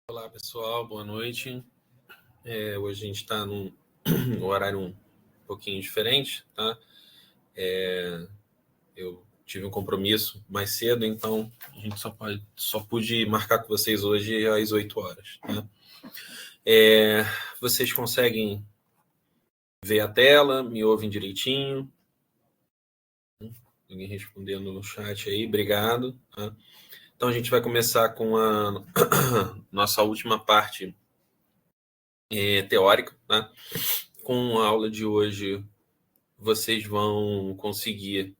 Olá, pessoal, boa noite. Hoje a gente está num horário um pouquinho diferente, tá? Eu tive um compromisso mais cedo, então a gente só pude marcar com vocês hoje às 8 horas, tá? Vocês conseguem ver a tela, me ouvem direitinho? Ninguém respondendo no chat aí, obrigado. Tá? Então a gente vai começar com a nossa última parte teórica, tá? Com a aula de hoje, vocês vão conseguir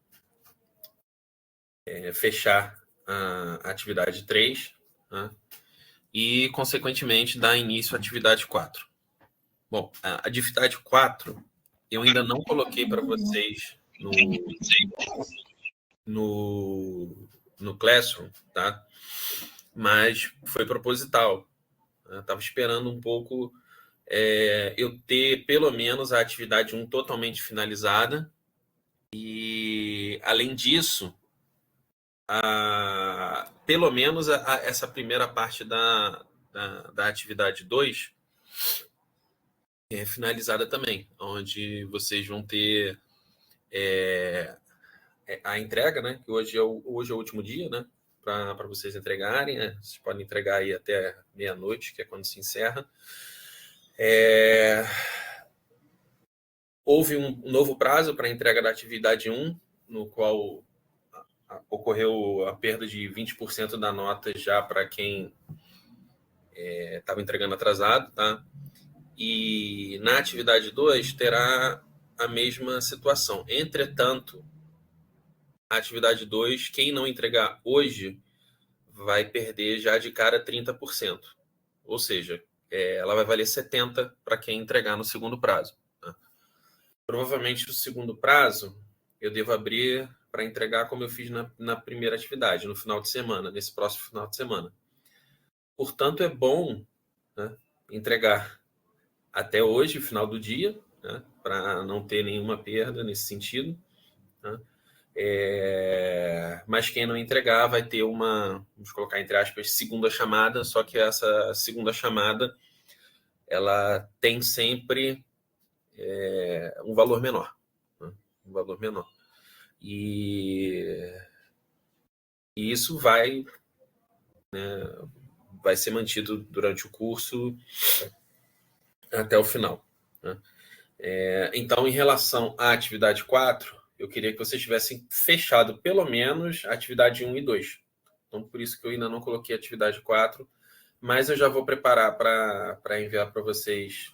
fechar a atividade 3, né? E, consequentemente, dar início à atividade 4. Bom, a atividade 4 eu ainda não coloquei para vocês no Classroom, tá? Mas foi proposital. Estava esperando um pouco eu ter pelo menos a atividade 1 totalmente finalizada. E, além disso, pelo menos essa primeira parte da atividade 2 finalizada também, onde vocês vão ter a entrega, né? Que hoje é o último dia, né? Para vocês entregarem, né? Vocês podem entregar aí até meia-noite, que é quando se encerra. Houve um novo prazo para a entrega da atividade 1, no qual ocorreu a perda de 20% da nota já para quem estava entregando atrasado, tá? E na atividade 2 terá a mesma situação. Entretanto, a atividade 2, quem não entregar hoje vai perder já de cara 30%. Ou seja, ela vai valer 70% para quem entregar no segundo prazo. Tá? Provavelmente o segundo prazo eu devo abrir para entregar como eu fiz na primeira atividade, no final de semana, nesse próximo final de semana. Portanto, é bom, né, entregar até hoje, final do dia, né, para não ter nenhuma perda nesse sentido. Né? Mas quem não entregar vai ter vamos colocar entre aspas, segunda chamada, só que essa segunda chamada ela tem sempre um valor menor. Né? Um valor menor. E isso vai ser mantido durante o curso até o final. Né? Então, em relação à atividade 4, eu queria que vocês tivessem fechado pelo menos a atividade 1 e 2. Então, por isso que eu ainda não coloquei a atividade 4, mas eu já vou preparar para enviar para vocês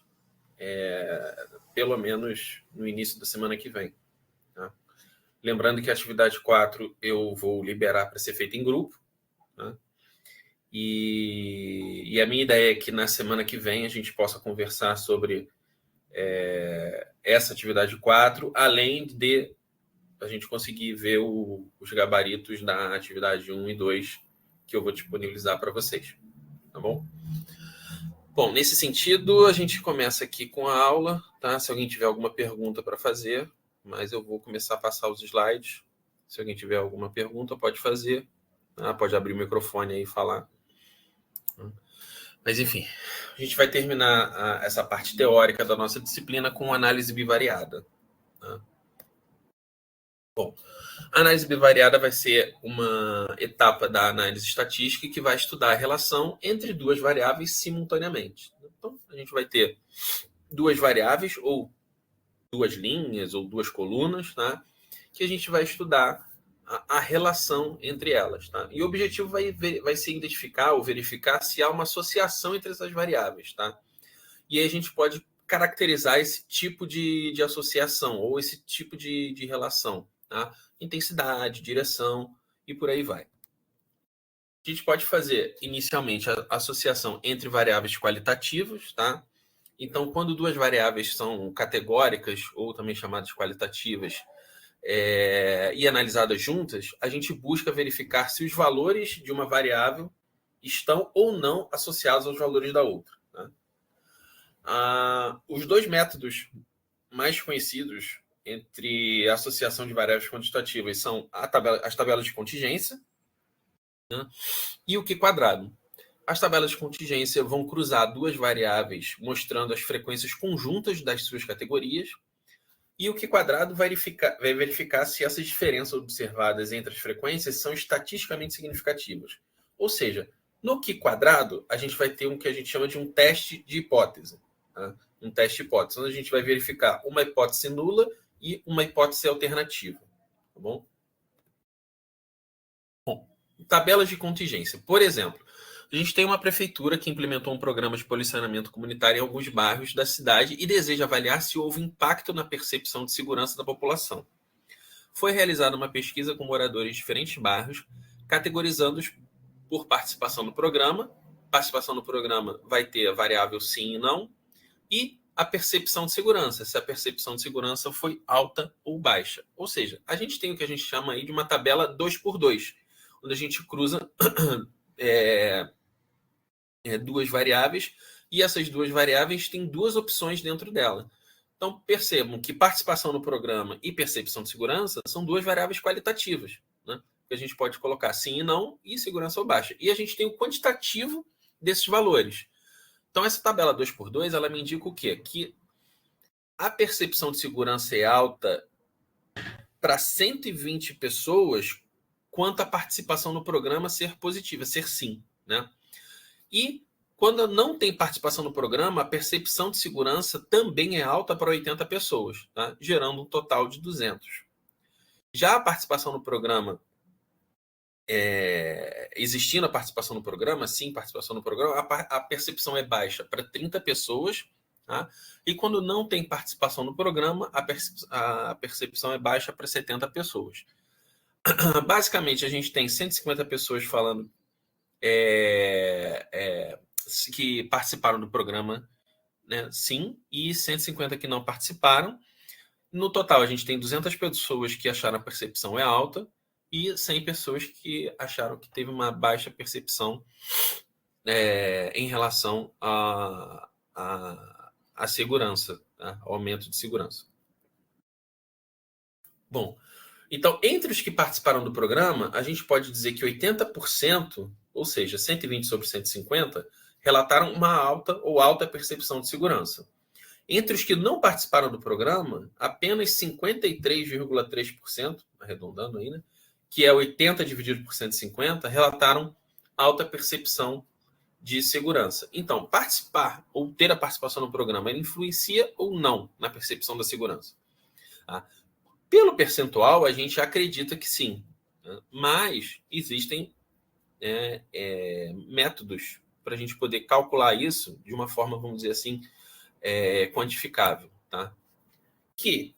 pelo menos no início da semana que vem. Tá? Lembrando que a atividade 4 eu vou liberar para ser feita em grupo. Tá? E a minha ideia é que na semana que vem a gente possa conversar sobre essa atividade 4, além de a gente conseguir ver os gabaritos da atividade 1 e 2 que eu vou disponibilizar para vocês. Tá bom? Bom, nesse sentido, a gente começa aqui com a aula, tá? Se alguém tiver alguma pergunta para fazer, mas eu vou começar a passar os slides. Se alguém tiver alguma pergunta, pode fazer. Tá? Pode abrir o microfone aí e falar. Mas, enfim, a gente vai terminar essa parte teórica da nossa disciplina com análise bivariada. Tá? Bom, a análise bivariada vai ser uma etapa da análise estatística que vai estudar a relação entre duas variáveis simultaneamente. Então, a gente vai ter duas variáveis, ou duas linhas, ou duas colunas, tá? Que a gente vai estudar a relação entre elas. Tá? E o objetivo vai ser identificar ou verificar se há uma associação entre essas variáveis. Tá? E aí a gente pode caracterizar esse tipo de associação, ou esse tipo de relação. Tá? Intensidade, direção e por aí vai. A gente pode fazer inicialmente a associação entre variáveis qualitativas, tá? Então, quando duas variáveis são categóricas, ou também chamadas qualitativas, e analisadas juntas, a gente busca verificar se os valores de uma variável estão ou não associados aos valores da outra. Tá? Os dois métodos mais conhecidos entre a associação de variáveis quantitativas são as tabelas de contingência, né, e o Q-quadrado. As tabelas de contingência vão cruzar duas variáveis mostrando as frequências conjuntas das suas categorias, e o Q² vai verificar se essas diferenças observadas entre as frequências são estatisticamente significativas. Ou seja, no Q², a gente vai ter o que a gente chama de um teste de hipótese. Tá? Um teste de hipótese, onde a gente vai verificar uma hipótese nula e uma hipótese alternativa. Tá bom? Bom, tabelas de contingência. Por exemplo, a gente tem uma prefeitura que implementou um programa de policiamento comunitário em alguns bairros da cidade e deseja avaliar se houve impacto na percepção de segurança da população. Foi realizada uma pesquisa com moradores de diferentes bairros, categorizando-os por participação no programa. Participação no programa vai ter a variável sim e não, e a percepção de segurança, se a percepção de segurança foi alta ou baixa. Ou seja, a gente tem o que a gente chama aí de uma tabela 2x2, onde a gente cruza duas variáveis, e essas duas variáveis têm duas opções dentro dela. Então, percebam que participação no programa e percepção de segurança são duas variáveis qualitativas, né? Que a gente pode colocar sim e não, e segurança ou baixa. E a gente tem o quantitativo desses valores. Então, essa tabela 2x2, ela me indica o quê? Que a percepção de segurança é alta para 120 pessoas, quanto a participação no programa ser positiva, ser sim, né? E quando não tem participação no programa, a percepção de segurança também é alta para 80 pessoas, tá? Gerando um total de 200. Já a participação no programa, existindo a participação no programa, sim, participação no programa, a percepção é baixa para 30 pessoas, tá? E quando não tem participação no programa, a percepção é baixa para 70 pessoas. Basicamente, a gente tem 150 pessoas falando que participaram do programa, né, sim, e 150 que não participaram. No total, a gente tem 200 pessoas que acharam a percepção é alta e 100 pessoas que acharam que teve uma baixa percepção em relação à segurança, tá? Ao aumento de segurança. Bom, então, entre os que participaram do programa, a gente pode dizer que 80%, ou seja, 120 sobre 150, relataram uma alta ou alta percepção de segurança. Entre os que não participaram do programa, apenas 53,3%, arredondando aí, né, que é 80 dividido por 150, relataram alta percepção de segurança. Então, participar ou ter a participação no programa, ele influencia ou não na percepção da segurança? Tá? Pelo percentual, a gente acredita que sim, né? Mas existem métodos para a gente poder calcular isso de uma forma, vamos dizer assim, quantificável. Tá? Que,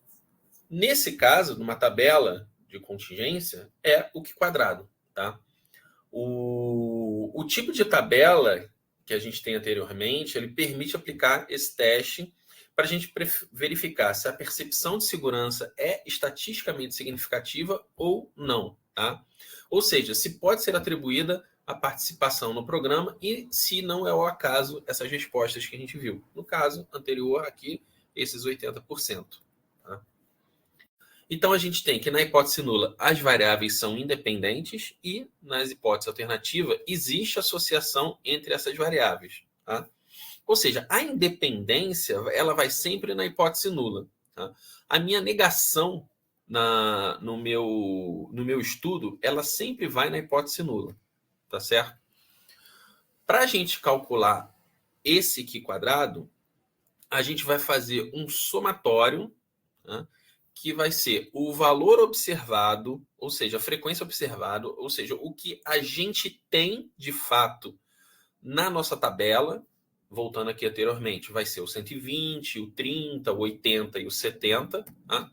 nesse caso, numa tabela de contingência, é o Q². Tá? O tipo de tabela que a gente tem anteriormente, ele permite aplicar esse teste para a gente verificar se a percepção de segurança é estatisticamente significativa ou não. Tá? Ou seja, se pode ser atribuída a participação no programa e se não é o acaso essas respostas que a gente viu. No caso anterior aqui, esses 80%. Tá? Então, a gente tem que na hipótese nula as variáveis são independentes e nas hipóteses alternativas existe associação entre essas variáveis. Tá? Ou seja, a independência ela vai sempre na hipótese nula. Tá? A minha negação no meu estudo, ela sempre vai na hipótese nula. Tá certo? Para a gente calcular esse Q², a gente vai fazer um somatório, né, que vai ser o valor observado, ou seja, a frequência observada, ou seja, o que a gente tem de fato na nossa tabela, voltando aqui anteriormente, vai ser o 120, o 30, o 80 e o 70, tá?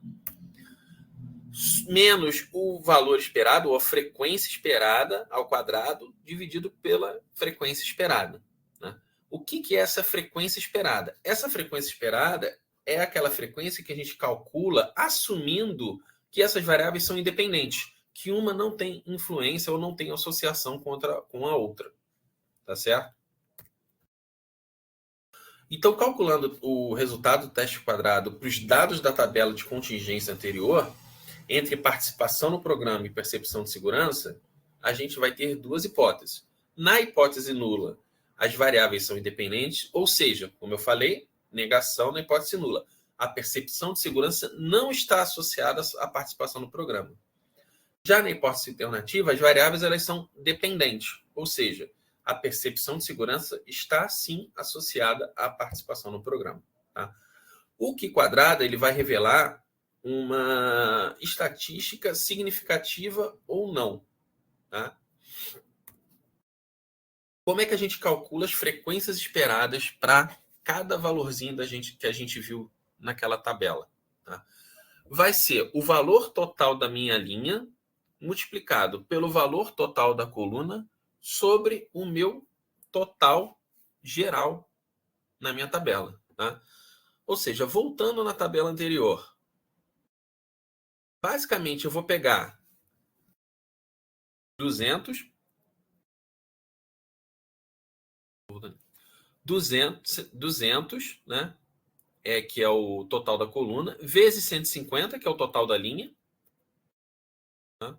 Menos o valor esperado, ou a frequência esperada ao quadrado, dividido pela frequência esperada. Né? O que é essa frequência esperada? Essa frequência esperada é aquela frequência que a gente calcula assumindo que essas variáveis são independentes, que uma não tem influência ou não tem associação com a outra. Tá certo? Então, calculando o resultado do teste quadrado para os dados da tabela de contingência anterior, entre participação no programa e percepção de segurança, a gente vai ter duas hipóteses. Na hipótese nula, as variáveis são independentes, ou seja, como eu falei, negação na hipótese nula. A percepção de segurança não está associada à participação no programa. Já na hipótese alternativa, as variáveis elas são dependentes, ou seja, a percepção de segurança está sim associada à participação no programa. Tá? O Q² ele vai revelar uma estatística significativa ou não. Tá? Como é que a gente calcula as frequências esperadas para cada valorzinho que a gente viu naquela tabela? Tá? Vai ser o valor total da minha linha multiplicado pelo valor total da coluna sobre o meu total geral na minha tabela. Tá? Ou seja, voltando na tabela anterior, basicamente eu vou pegar 200, né? Que é o total da coluna, vezes 150, que é o total da linha. Tá?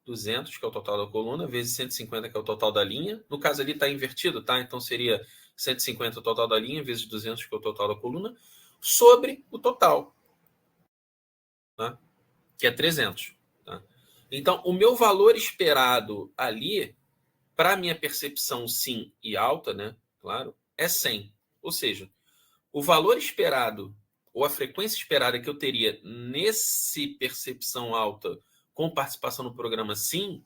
200, que é o total da coluna, vezes 150, que é o total da linha. No caso ali está invertido, tá? Então seria 150 o total da linha, vezes 200, que é o total da coluna, sobre o total, tá? Que é 300. Tá? Então, o meu valor esperado ali, para minha percepção sim e alta, né? Claro, é 100. Ou seja, o valor esperado ou a frequência esperada que eu teria nesse percepção alta com participação no programa sim,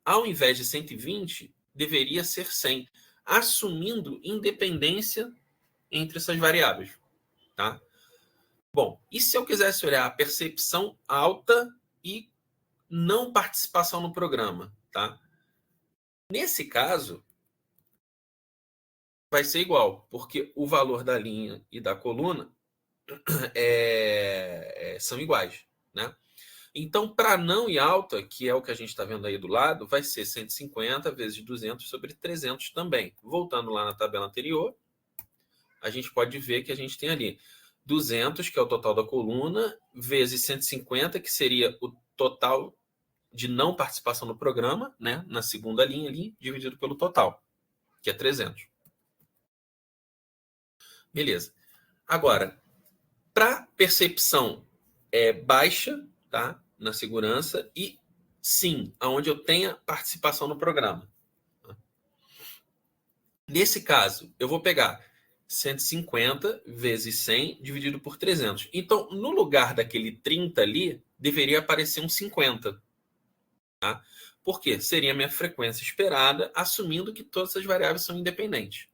ao invés de 120, deveria ser 100, assumindo independência entre essas variáveis. Tá? Bom, e se eu quisesse olhar a percepção alta e não participação no programa? Tá? Nesse caso, vai ser igual, porque o valor da linha e da coluna são iguais, né? Então, para não e alta, que é o que a gente está vendo aí do lado, vai ser 150 vezes 200 sobre 300 também. Voltando lá na tabela anterior, a gente pode ver que a gente tem ali 200, que é o total da coluna, vezes 150, que seria o total de não participação no programa, né? Na segunda linha ali, dividido pelo total, que é 300. Beleza. Agora, para percepção baixa, tá? Na segurança, e sim, aonde eu tenha participação no programa. Nesse caso, eu vou pegar 150 vezes 100 dividido por 300. Então, no lugar daquele 30 ali, deveria aparecer um 50. Tá? Por quê? Seria a minha frequência esperada, assumindo que todas as variáveis são independentes.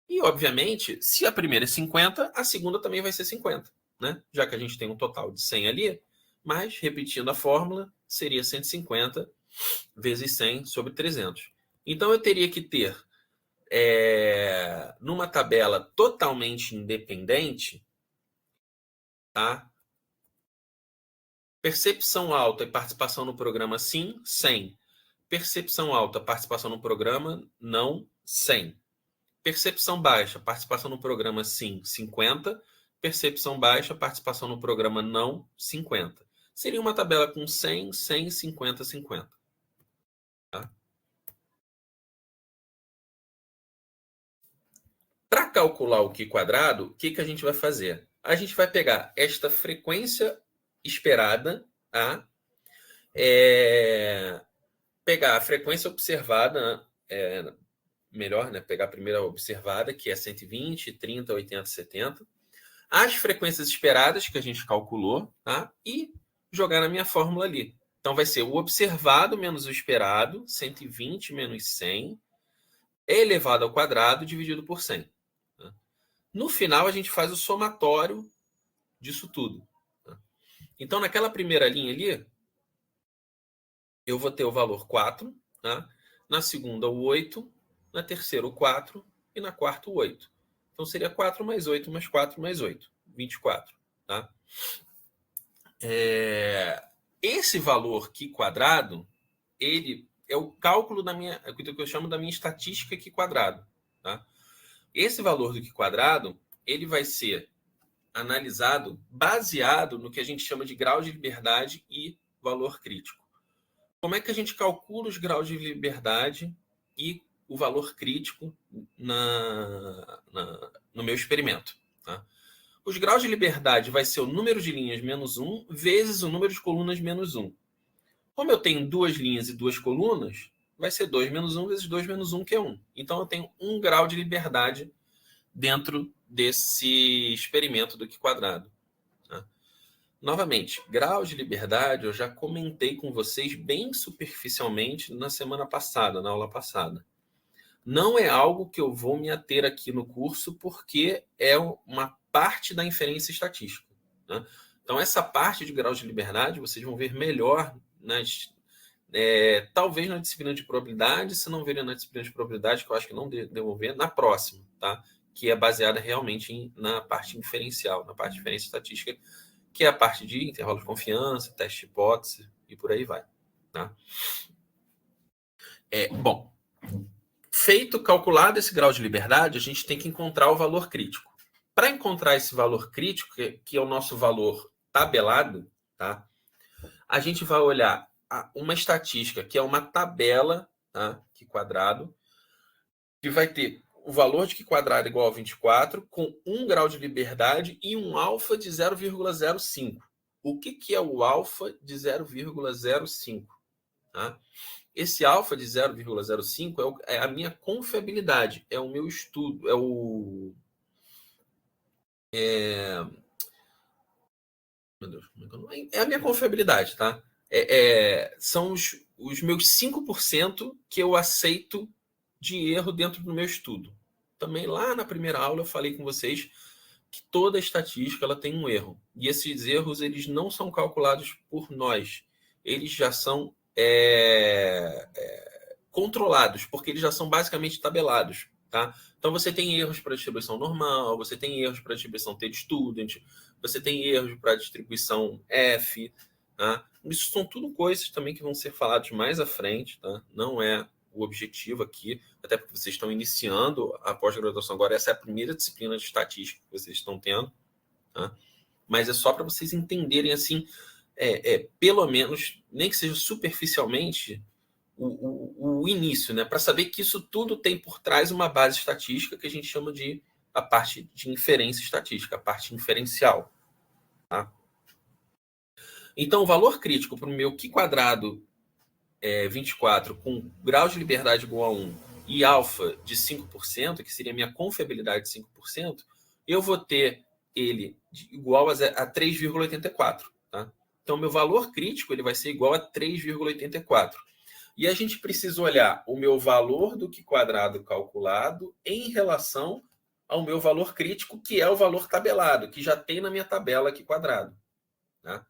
E, obviamente, se a primeira é 50, a segunda também vai ser 50. Né? Já que a gente tem um total de 100 ali, mas, repetindo a fórmula, seria 150 vezes 100 sobre 300. Então, eu teria que ter, numa tabela totalmente independente, tá? Percepção alta e participação no programa, sim, 100. Percepção alta, participação no programa, não, 100. Percepção baixa, participação no programa, sim, 50. Percepção baixa, participação no programa, não, 50. Seria uma tabela com 100, 100, 50, 50. Tá? Para calcular o Q², o que a gente vai fazer? A gente vai pegar esta frequência esperada, tá? Pegar a frequência observada, melhor, né? Pegar a primeira observada, que é 120, 30, 80, 70. As frequências esperadas que a gente calculou, tá? E jogar na minha fórmula ali. Então, vai ser o observado menos o esperado, 120 menos 100, elevado ao quadrado, dividido por 100. Tá? No final, a gente faz o somatório disso tudo. Tá? Então, naquela primeira linha ali, eu vou ter o valor 4, tá? Na segunda, o 8, na terceira, o 4 e na quarta, o 8. Então, seria 4 mais 8 mais 4 mais 8, 24. Tá? Esse valor Q², ele é o cálculo da minha, é o que eu chamo da minha estatística Q². Tá? Esse valor do Q², ele vai ser analisado baseado no que a gente chama de grau de liberdade e valor crítico. Como é que a gente calcula os graus de liberdade e o valor crítico no meu experimento. Tá? Os graus de liberdade vai ser o número de linhas menos 1 vezes o número de colunas menos 1. Como eu tenho 2 linhas e 2 colunas, vai ser 2 menos 1 vezes 2 menos 1, que é 1. Então, eu tenho 1 grau de liberdade dentro desse experimento do Q quadrado. Tá? Novamente, graus de liberdade eu já comentei com vocês bem superficialmente na semana passada, na aula passada. Não é algo que eu vou me ater aqui no curso, porque é uma parte da inferência estatística. Né? Então, essa parte de graus de liberdade vocês vão ver melhor talvez na disciplina de probabilidade, se não verem na disciplina de probabilidade, que eu acho que não devo ver, na próxima, tá? Que é baseada realmente na parte inferencial, na parte de inferência estatística, que é a parte de intervalo de confiança, teste de hipótese e por aí vai. Tá? Bom, calculado esse grau de liberdade, a gente tem que encontrar o valor crítico. Para encontrar esse valor crítico, que é o nosso valor tabelado, tá? A gente vai olhar uma estatística, que é uma tabela, tá? Q quadrado, que vai ter o valor de Q quadrado igual a 24, com 1 grau de liberdade e um alfa de 0,05. O que é o alfa de 0,05? Tá? Esse alfa de 0,05 é a minha confiabilidade, é o meu estudo, é a minha confiabilidade, tá? São os meus 5% que eu aceito de erro dentro do meu estudo. Também lá na primeira aula eu falei com vocês que toda estatística ela tem um erro. E esses erros eles não são calculados por nós. Eles já são controlados, porque eles já são basicamente tabelados. Tá? Então você tem erros para distribuição normal, você tem erros para distribuição T-student, você tem erros para distribuição F. Tá? Isso são tudo coisas também que vão ser faladas mais à frente. Tá? Não é o objetivo aqui, até porque vocês estão iniciando a pós-graduação agora. Essa é a primeira disciplina de estatística que vocês estão tendo. Tá? Mas é só para vocês entenderem assim, pelo menos, nem que seja superficialmente, o início, né? Para saber que isso tudo tem por trás uma base estatística que a gente chama de a parte de inferência estatística, a parte inferencial. Tá? Então, o valor crítico para o meu Q quadrado 24 com grau de liberdade igual a 1 e alfa de 5%, que seria a minha confiabilidade de 5%, eu vou ter ele igual a 3,84. Tá? Então, meu valor crítico ele vai ser igual a 3,84. E a gente precisa olhar o meu valor do Q quadrado calculado em relação ao meu valor crítico, que é o valor tabelado, que já tem na minha tabela Q quadrado. Tá?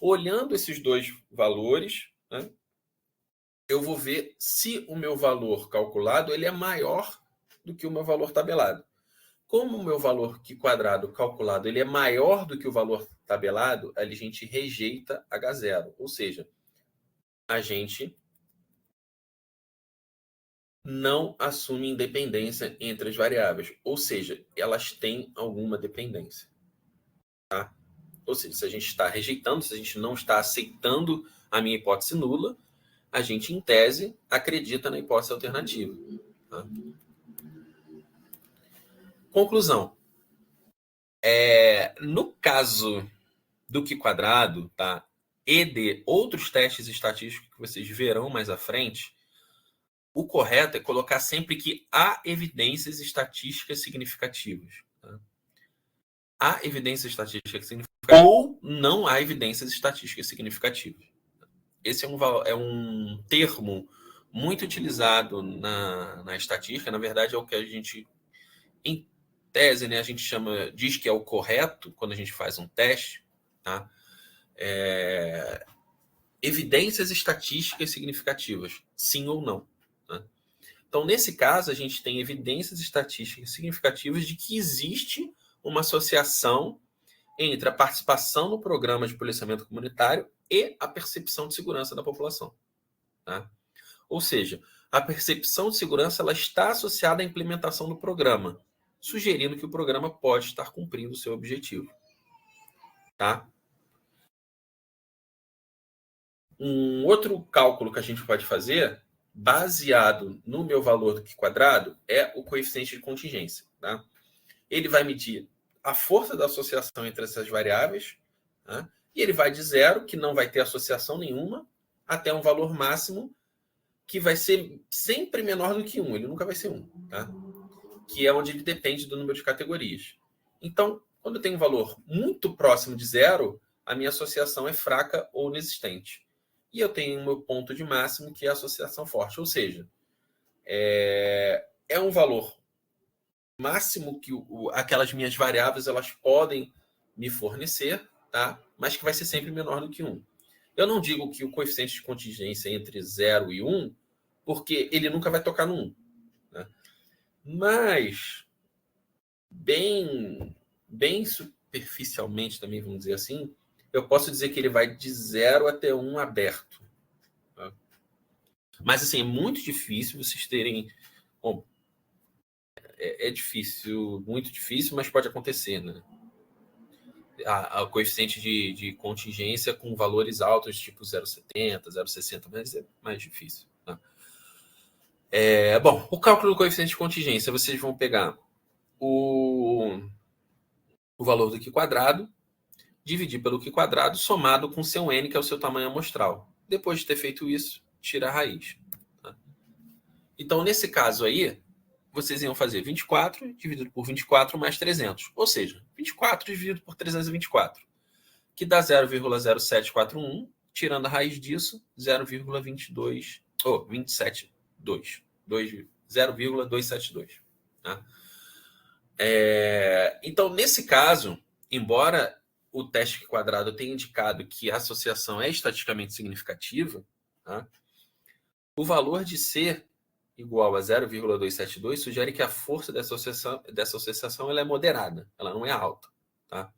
Olhando esses dois valores, né, eu vou ver se o meu valor calculado ele é maior do que o meu valor tabelado. Como o meu valor Q quadrado calculado ele é maior do que o valor tabelado, a gente rejeita H0. Ou seja, a gente não assume independência entre as variáveis. Ou seja, elas têm alguma dependência. Tá? Ou seja, se a gente está rejeitando, se a gente não está aceitando a minha hipótese nula, a gente, em tese, acredita na hipótese alternativa. Tá? Conclusão. No caso do Q quadrado, tá? E de outros testes estatísticos que vocês verão mais à frente, o correto é colocar sempre que há evidências estatísticas significativas. Tá? Há evidências estatísticas significativas ou não há evidências estatísticas significativas. Esse é um termo muito utilizado na estatística. Na verdade, é o que a gente, em tese, né, a gente diz que é o correto quando a gente faz um teste. Tá? Evidências estatísticas significativas, sim ou não. Tá? Então, nesse caso, a gente tem evidências estatísticas significativas de que existe uma associação entre a participação no programa de policiamento comunitário e a percepção de segurança da população. Tá? Ou seja, a percepção de segurança ela está associada à implementação do programa, sugerindo que o programa pode estar cumprindo o seu objetivo. Tá? Um outro cálculo que a gente pode fazer baseado no meu valor do Q quadrado é o coeficiente de contingência. Tá? Ele vai medir a força da associação entre essas variáveis, tá? E ele vai de 0, que não vai ter associação nenhuma, até um valor máximo que vai ser sempre menor do que 1. Ele nunca vai ser 1. Tá? Que é onde ele depende do número de categorias. Então, quando eu tenho um valor muito próximo de 0, a minha associação é fraca ou inexistente. E eu tenho o meu ponto de máximo, que é a associação forte. Ou seja, é um valor máximo que aquelas minhas variáveis elas podem me fornecer, tá? Mas que vai ser sempre menor do que 1. Eu não digo que o coeficiente de contingência é entre 0 e 1, porque ele nunca vai tocar no 1. Né? Mas, bem superficialmente também, vamos dizer assim, eu posso dizer que ele vai de 0 até 1 aberto. Tá? Mas, assim, é muito difícil vocês terem... Bom, é difícil, muito difícil, mas pode acontecer, né? O coeficiente de contingência com valores altos, tipo 0,70, 0,60, mas é mais difícil. Tá? Bom, o cálculo do coeficiente de contingência, vocês vão pegar o valor do Q quadrado, dividir pelo Q quadrado, somado com seu N, que é o seu tamanho amostral. Depois de ter feito isso, tira a raiz. Tá? Então, nesse caso aí, vocês iam fazer 24 dividido por 24 mais 300. Ou seja, 24 dividido por 324, que dá 0,0741, tirando a raiz disso, 0,272. 0,272. Tá? Então, nesse caso, embora o teste quadrado tenha indicado que a associação é estatisticamente significativa, tá? O valor de C igual a 0,272 sugere que a força dessa associação ela é moderada, ela não é alta. Tá?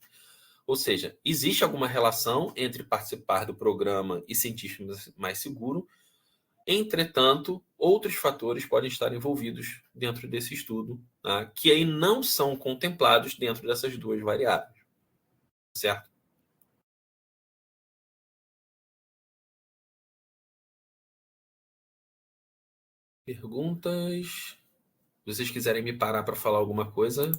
Ou seja, existe alguma relação entre participar do programa e sentir-se mais seguro. Entretanto, outros fatores podem estar envolvidos dentro desse estudo, tá? Que aí não são contemplados dentro dessas duas variáveis. Certo? Perguntas? Se vocês quiserem me parar para falar alguma coisa,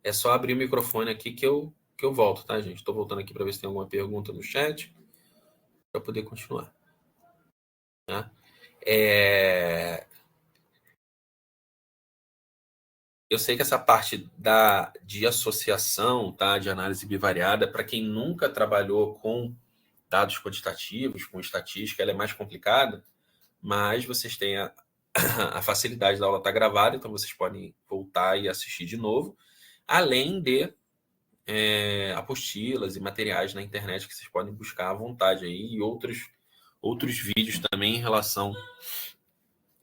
é só abrir o microfone aqui que eu volto, tá, gente? Estou voltando aqui para ver se tem alguma pergunta no chat para poder continuar. Tá? Eu sei que essa parte de associação, tá, de análise bivariada, para quem nunca trabalhou com dados quantitativos, com estatística, ela é mais complicada, mas vocês têm a facilidade da aula estar gravada, então vocês podem voltar e assistir de novo, além de apostilas e materiais na internet que vocês podem buscar à vontade aí, e outros vídeos também em relação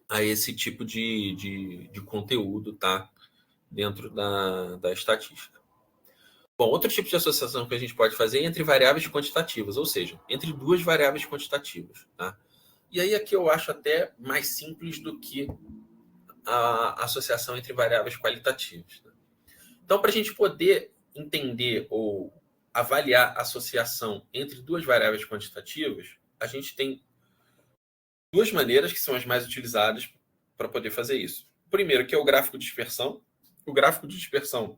a esse tipo de conteúdo, tá? Dentro da estatística. Bom, outro tipo de associação que a gente pode fazer é entre variáveis quantitativas, ou seja, entre duas variáveis quantitativas. Tá? E aí aqui eu acho até mais simples do que a associação entre variáveis qualitativas. Tá? Então, para a gente poder entender ou avaliar a associação entre duas variáveis quantitativas, a gente tem duas maneiras que são as mais utilizadas para poder fazer isso. Primeiro, que é o gráfico de dispersão. O gráfico de dispersão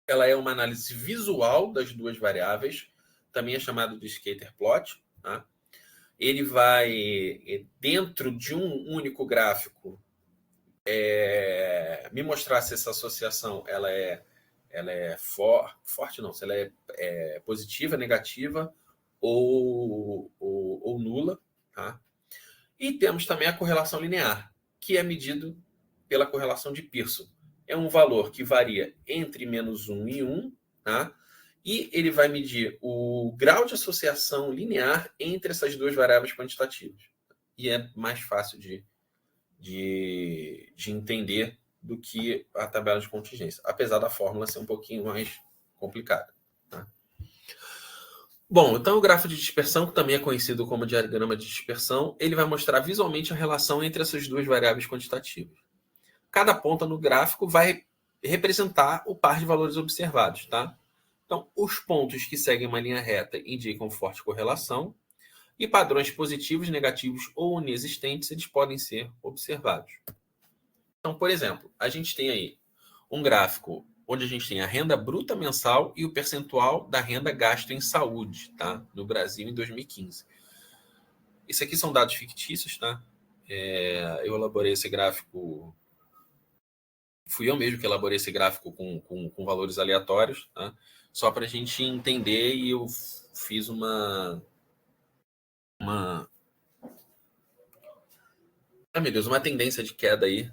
ela é uma análise visual das duas variáveis, também é chamado de scatter plot. Tá? Ele vai, dentro de um único gráfico, me mostrar se essa associação ela é forte, não, se ela é positiva, negativa ou nula. Tá? E temos também a correlação linear, que é medido pela correlação de Pearson. É um valor que varia entre -1 e 1, tá? E ele vai medir o grau de associação linear entre essas duas variáveis quantitativas. E é mais fácil de entender do que a tabela de contingência, apesar da fórmula ser um pouquinho mais complicada. Tá? Bom, então o grafo de dispersão, que também é conhecido como diagrama de dispersão, ele vai mostrar visualmente a relação entre essas duas variáveis quantitativas. Cada ponta no gráfico vai representar o par de valores observados, tá? Então, os pontos que seguem uma linha reta indicam forte correlação E padrões positivos, negativos ou inexistentes, eles podem ser observados. Então, por exemplo, a gente tem aí um gráfico onde a gente tem a renda bruta mensal e o percentual da renda gasto em saúde, tá? No Brasil em 2015. Isso aqui são dados fictícios, tá? Eu elaborei esse gráfico, fui eu mesmo que elaborei esse gráfico com valores aleatórios, tá? Só para a gente entender, e eu fiz uma meu Deus, uma tendência de queda aí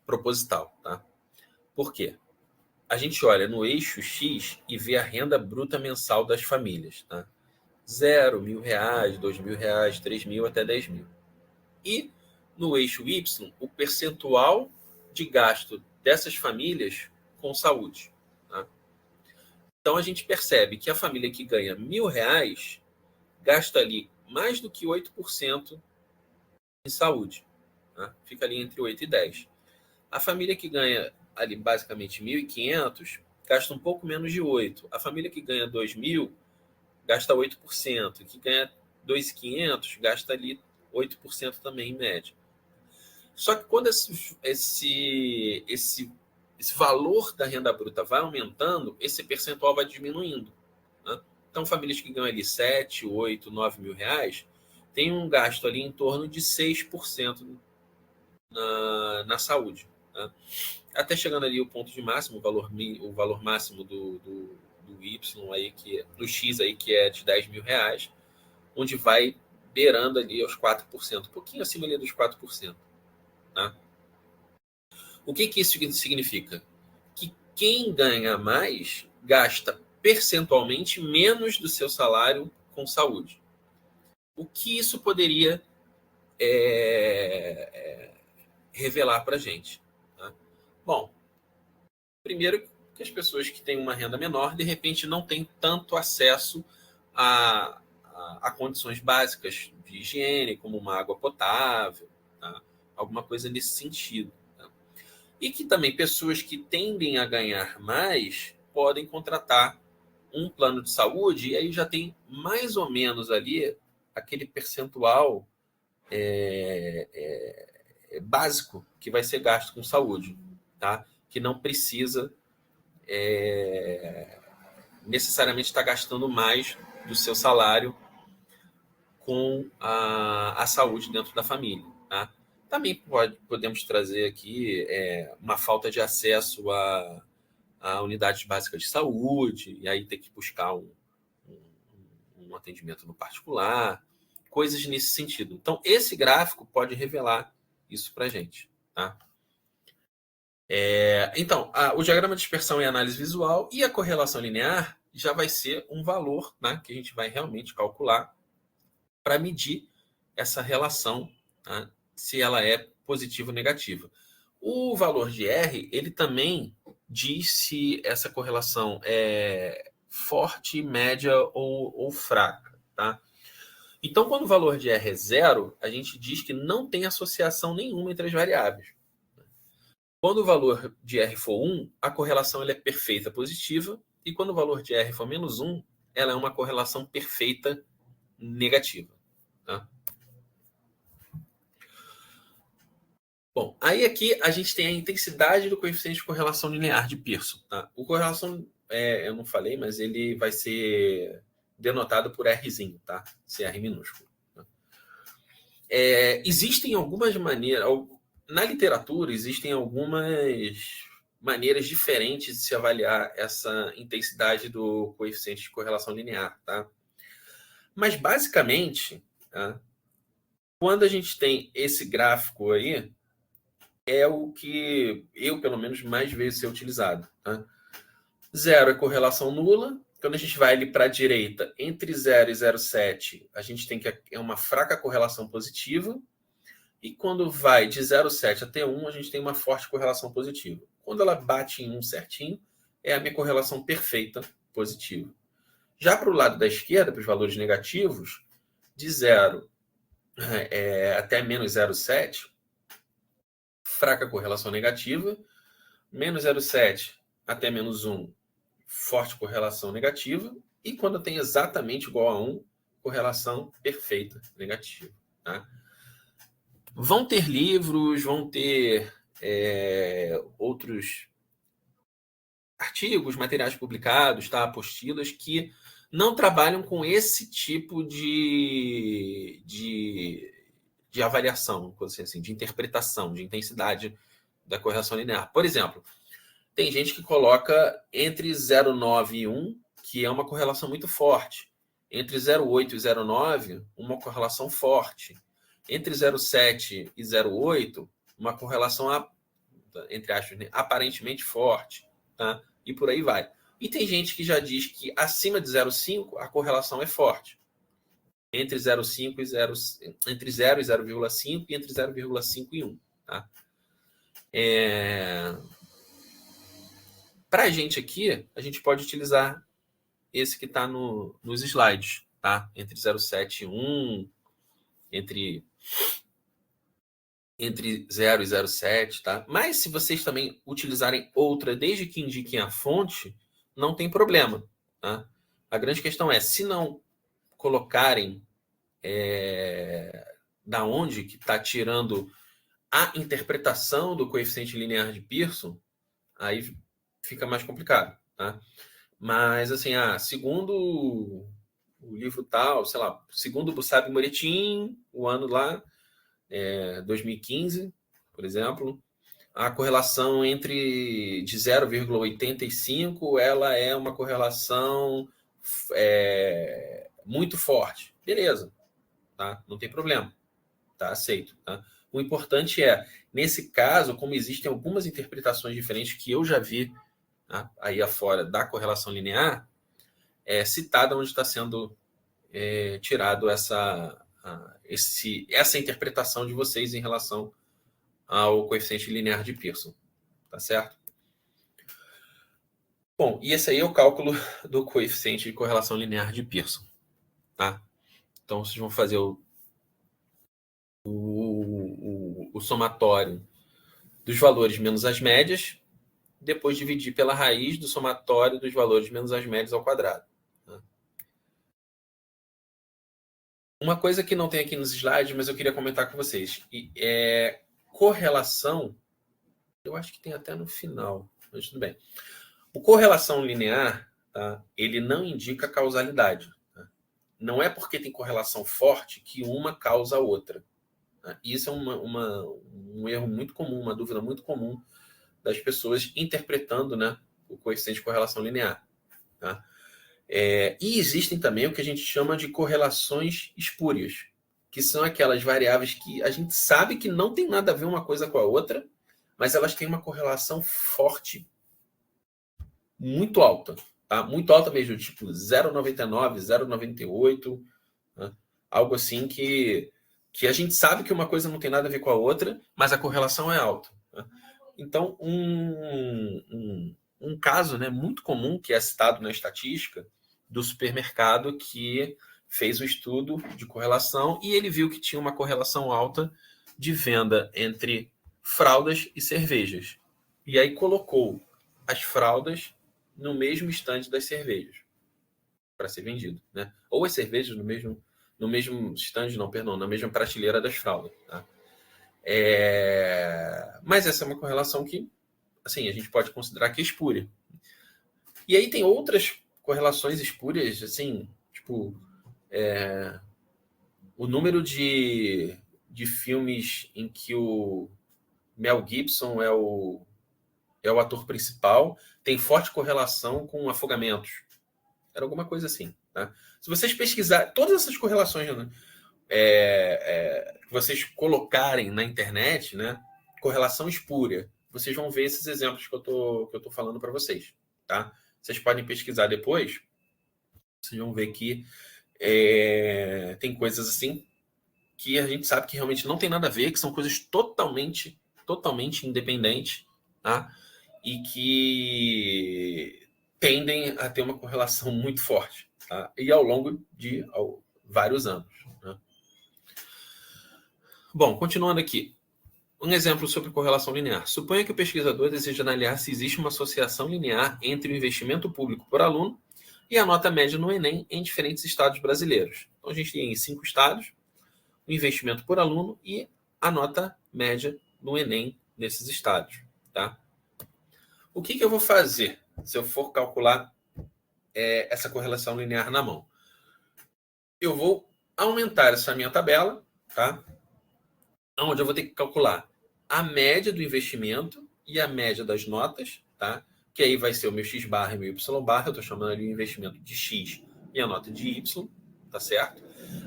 proposital, tá? Por quê? A gente olha no eixo X e vê a renda bruta mensal das famílias, tá? 0, R$ 1.000, R$ 2.000, 3.000 até 10.000. E no eixo Y, o percentual de gasto dessas famílias com saúde. Tá? Então a gente percebe que a família que ganha R$ 1.000 gasta ali mais do que 8% em saúde. Tá? Fica ali entre 8 e 10. A família que ganha ali basicamente 1.500 gasta um pouco menos de 8. A família que ganha 2.000 gasta 8%. Que ganha 2.500 gasta ali 8% também em média. Só que quando esse valor da renda bruta vai aumentando, esse percentual vai diminuindo. Né? Então, famílias que ganham ali 7, 8, 9 mil reais têm um gasto ali em torno de 6% na saúde. Né? Até chegando ali o ponto de máximo, o valor máximo do Y aí, do X aí, que é de 10 mil reais, onde vai beirando ali aos 4%, um pouquinho acima ali dos 4%. Tá? O que isso significa? Que quem ganha mais gasta percentualmente menos do seu salário com saúde. O que isso poderia revelar para a gente? Tá? Bom, primeiro que as pessoas que têm uma renda menor, de repente, não têm tanto acesso a condições básicas de higiene, como uma água potável, tá? Alguma coisa nesse sentido. Tá? E que também pessoas que tendem a ganhar mais podem contratar um plano de saúde, e aí já tem mais ou menos ali aquele percentual básico que vai ser gasto com saúde, tá? Que não precisa necessariamente estar gastando mais do seu salário com a saúde dentro da família. Tá? Também podemos trazer aqui uma falta de acesso a unidades básicas de saúde, e aí ter que buscar um atendimento no particular, coisas nesse sentido. Então, esse gráfico pode revelar isso para a gente. Tá? Então, o diagrama de dispersão é análise visual, e a correlação linear já vai ser um valor, né, que a gente vai realmente calcular para medir essa relação, tá, se ela é positiva ou negativa. O valor de R, ele também diz se essa correlação é forte, média ou fraca. Tá? Então, quando o valor de R é 0, a gente diz que não tem associação nenhuma entre as variáveis. Quando o valor de R for 1, a correlação ela é perfeita positiva, e quando o valor de R for menos 1, ela é uma correlação perfeita negativa. Tá? Bom, aí aqui a gente tem a intensidade do coeficiente de correlação linear de Pearson. Tá? O correlação, eu não falei, mas ele vai ser denotado por Rzinho, tá? Se R minúsculo. Tá? Existem algumas maneiras, na literatura existem algumas maneiras diferentes de se avaliar essa intensidade do coeficiente de correlação linear, tá? Mas basicamente, tá? Quando a gente tem esse gráfico aí, é o que eu, pelo menos, mais vejo ser utilizado. Tá? 0 é correlação nula. Quando a gente vai ali para a direita, entre 0 e 0,7, a gente tem que uma fraca correlação positiva. E quando vai de 0,7 até 1, a gente tem uma forte correlação positiva. Quando ela bate em 1 certinho, é a minha correlação perfeita positiva. Já para o lado da esquerda, para os valores negativos, de 0 até menos 0,7, fraca correlação negativa, menos 0,7 até menos 1, forte correlação negativa, e quando tem exatamente igual a 1, correlação perfeita negativa. Tá? Vão ter livros, vão ter outros artigos, materiais publicados, tá? Apostilas que não trabalham com esse tipo de avaliação, assim, de interpretação, de intensidade da correlação linear. Por exemplo, tem gente que coloca entre 0,9 e 1, que é uma correlação muito forte. Entre 0,8 e 0,9, uma correlação forte. Entre 0,7 e 0,8, uma correlação, entre aspas, aparentemente forte. Tá? E por aí vai. E tem gente que já diz que acima de 0,5 a correlação é forte. Entre 0,5 e 0, entre 0 e 0,5 e entre 0,5 e 1. Tá? Para a gente aqui, a gente pode utilizar esse que está nos slides. Tá? Entre 0,7 e 1, entre 0 e 0,7, tá? Mas se vocês também utilizarem outra, desde que indiquem a fonte, não tem problema, tá? A grande questão é, se não colocarem da onde que está tirando a interpretação do coeficiente linear de Pearson, aí fica mais complicado, tá? Mas, assim, segundo o livro tal, sei lá, segundo o Bussab Moretin, o ano lá, 2015, por exemplo, a correlação de 0,85 ela é uma correlação muito forte. Beleza, tá? Não tem problema, tá? Aceito. Tá? O importante é, nesse caso, como existem algumas interpretações diferentes que eu já vi, tá? Aí afora da correlação linear, citada onde está sendo tirado essa interpretação de vocês em relação ao coeficiente linear de Pearson. Tá certo? Bom, e esse aí é o cálculo do coeficiente de correlação linear de Pearson. Tá? Então, vocês vão fazer o somatório dos valores menos as médias, depois dividir pela raiz do somatório dos valores menos as médias ao quadrado. Tá? Uma coisa que não tem aqui nos slides, mas eu queria comentar com vocês. Correlação, eu acho que tem até no final, mas tudo bem. O correlação linear, tá? Ele não indica causalidade. Tá? Não é porque tem correlação forte que uma causa a outra. Tá? Isso é um erro muito comum, uma dúvida muito comum das pessoas interpretando, né, o coeficiente de correlação linear. Tá? E existem também o que a gente chama de correlações espúrias, que são aquelas variáveis que a gente sabe que não tem nada a ver uma coisa com a outra, mas elas têm uma correlação forte, muito alta, tá? Muito alta mesmo, tipo 0,99, 0,98, tá? Algo assim que a gente sabe que uma coisa não tem nada a ver com a outra, mas a correlação é alta. Tá? Então, um caso, né, muito comum que é citado na estatística do supermercado que fez o estudo de correlação e ele viu que tinha uma correlação alta de venda entre fraldas e cervejas. E aí colocou as fraldas no mesmo estande das cervejas para ser vendido, né? Ou as cervejas no mesmo estande, não, perdão, na mesma prateleira das fraldas. Tá? Mas essa é uma correlação que, assim, a gente pode considerar que é espúria. E aí tem outras correlações espúrias, assim, tipo, o número de filmes em que o Mel Gibson é o ator principal tem forte correlação com afogamentos. Era alguma coisa assim. Tá? Se vocês pesquisarem, todas essas correlações, né, que vocês colocarem na internet, né, correlação espúria, vocês vão ver esses exemplos que eu tô falando para vocês. Tá? Vocês podem pesquisar depois, vocês vão ver que tem coisas assim que a gente sabe que realmente não tem nada a ver, que são coisas totalmente independentes, tá? E que tendem a ter uma correlação muito forte, tá? E ao longo de vários anos. Né? Bom, continuando aqui. Um exemplo sobre correlação linear. Suponha que o pesquisador deseja analisar se existe uma associação linear entre o investimento público por aluno e a nota média no Enem em diferentes estados brasileiros. Então, a gente tem em 5 estados o investimento por aluno e a nota média no Enem nesses estados. Tá? O que eu vou fazer se eu for calcular essa correlação linear na mão? Eu vou aumentar essa minha tabela, tá? Onde eu vou ter que calcular a média do investimento e a média das notas, tá? Que aí vai ser o meu X barra e o meu Y barra. Eu estou chamando ali o investimento de X e a nota de Y, tá certo?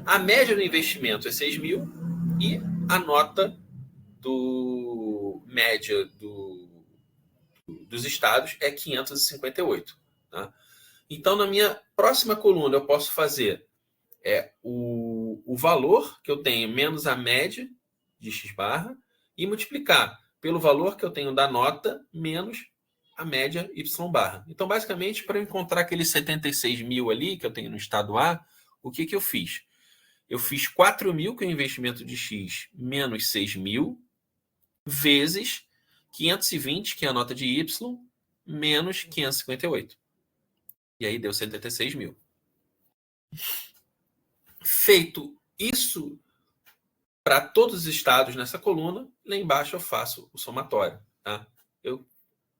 A média do investimento é 6.000 e a nota média dos estados é 558. Tá? Então, na minha próxima coluna, eu posso fazer o valor que eu tenho menos a média de X barra e multiplicar pelo valor que eu tenho da nota menos a média Y barra. Então, basicamente, para eu encontrar aqueles 76.000 ali que eu tenho no estado A, o que eu fiz? Eu fiz 4.000, que é o investimento de X, menos 6.000, vezes 520, que é a nota de Y, menos 558. E aí deu 76.000. Feito isso para todos os estados nessa coluna, lá embaixo eu faço o somatório. Tá? Eu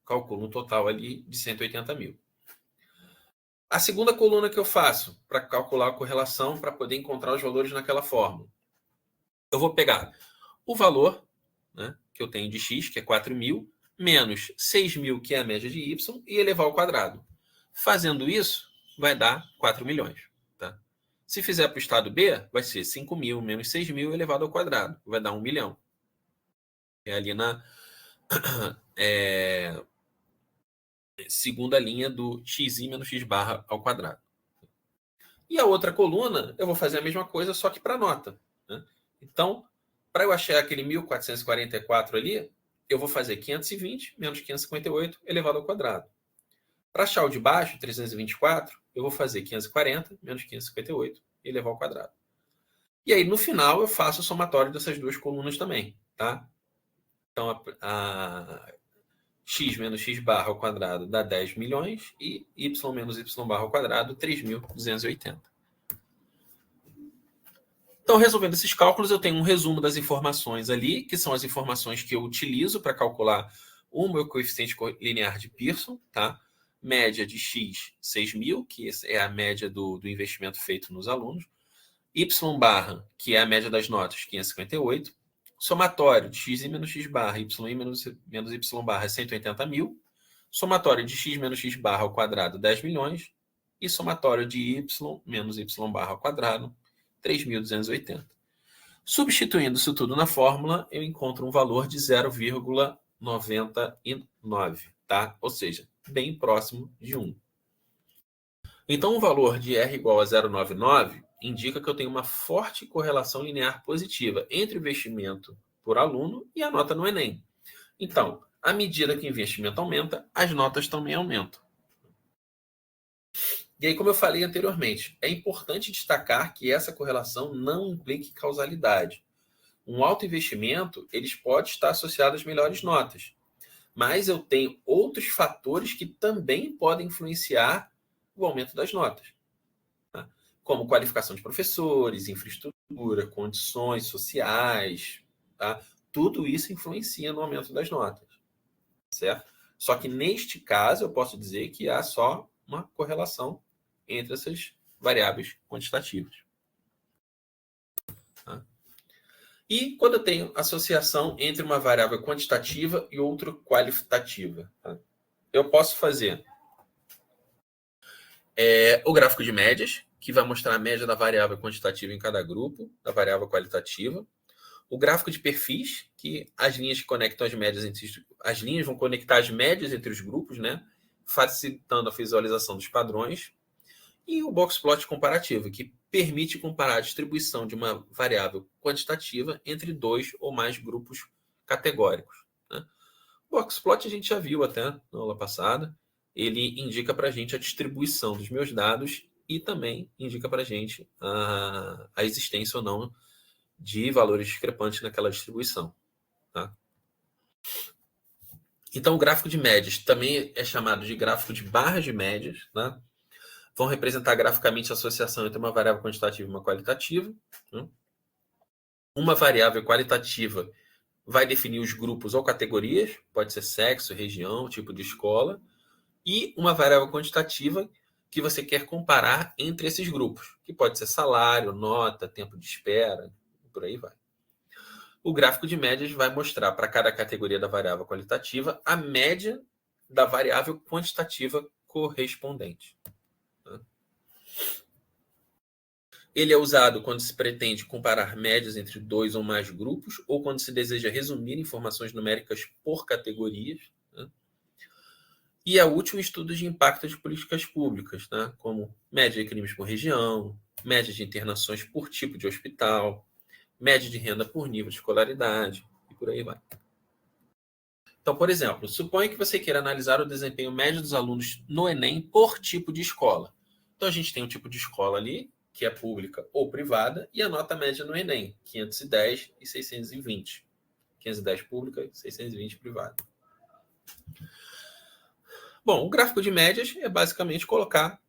calculo um total ali de 180.000. A segunda coluna que eu faço para calcular a correlação, para poder encontrar os valores naquela fórmula. Eu vou pegar o valor, né, que eu tenho de X, que é 4.000, menos 6.000, que é a média de Y, e elevar ao quadrado. Fazendo isso, vai dar 4 milhões. Tá? Se fizer para o estado B, vai ser 5.000 menos 6.000 elevado ao quadrado. Vai dar 1 milhão. É ali na segunda linha do xi menos x barra ao quadrado. E a outra coluna, eu vou fazer a mesma coisa, só que para nota. Né? Então, para eu achar aquele 1.444 ali, eu vou fazer 520 menos 558 elevado ao quadrado. Para achar o de baixo, 324, eu vou fazer 540 menos 558 elevar ao quadrado. E aí, no final, eu faço o somatório dessas duas colunas também. Tá? Então, a x menos x barra ao quadrado dá 10 milhões e y menos y barra ao quadrado, 3.280. Então, resolvendo esses cálculos, eu tenho um resumo das informações ali, que são as informações que eu utilizo para calcular o meu coeficiente linear de Pearson, tá? Média de X, 6.000, que é a média do investimento feito nos alunos. Y barra, que é a média das notas, 558. Somatório de X menos X barra, Y menos Y barra, 180.000. Somatório de X menos X barra ao quadrado, 10 milhões. E somatório de Y menos Y barra ao quadrado, 3.280. Substituindo isso tudo na fórmula, eu encontro um valor de 0,99, tá? Ou seja, bem próximo de 1. Então, o valor de R igual a 0,99 indica que eu tenho uma forte correlação linear positiva entre o investimento por aluno e a nota no Enem. Então, à medida que o investimento aumenta, as notas também aumentam. E aí, como eu falei anteriormente, é importante destacar que essa correlação não implica causalidade. Um alto investimento, eles pode estar associado às melhores notas. Mas eu tenho outros fatores que também podem influenciar o aumento das notas. Tá? Como qualificação de professores, infraestrutura, condições sociais. Tá? Tudo isso influencia no aumento das notas. Certo? Só que neste caso, eu posso dizer que há só uma correlação entre essas variáveis quantitativas. Tá? E quando eu tenho associação entre uma variável quantitativa e outra qualitativa, tá? Eu posso fazer o gráfico de médias, que vai mostrar a média da variável quantitativa em cada grupo, da variável qualitativa. O gráfico de perfis, que as linhas que conectam as médias as linhas vão conectar as médias entre os grupos, né? Facilitando a visualização dos padrões. E o boxplot comparativo, que permite comparar a distribuição de uma variável quantitativa entre dois ou mais grupos categóricos. Né? O boxplot a gente já viu até na aula passada. Ele indica para a gente a distribuição dos meus dados e também indica para a gente a existência ou não de valores discrepantes naquela distribuição. Tá? Então, o gráfico de médias também é chamado de gráfico de barras de médias. Tá? vão representar graficamente a associação entre uma variável quantitativa e uma qualitativa. Né? Uma variável qualitativa vai definir os grupos ou categorias, pode ser sexo, região, tipo de escola, e uma variável quantitativa que você quer comparar entre esses grupos, que pode ser salário, nota, tempo de espera, por aí vai. O gráfico de médias vai mostrar para cada categoria da variável qualitativa a média da variável quantitativa correspondente. Ele é usado quando se pretende comparar médias entre dois ou mais grupos ou quando se deseja resumir informações numéricas por categorias. Né? E é útil em estudos de impacto de políticas públicas, né? Como média de crimes por região, média de internações por tipo de hospital, média de renda por nível de escolaridade, e por aí vai. Então, por exemplo, suponha que você queira analisar o desempenho médio dos alunos no Enem por tipo de escola. Então, a gente tem um tipo de escola ali, que é pública ou privada, e a nota média no Enem, 510 e 620. 510 pública, 620 privada. Bom, o gráfico de médias é basicamente colocar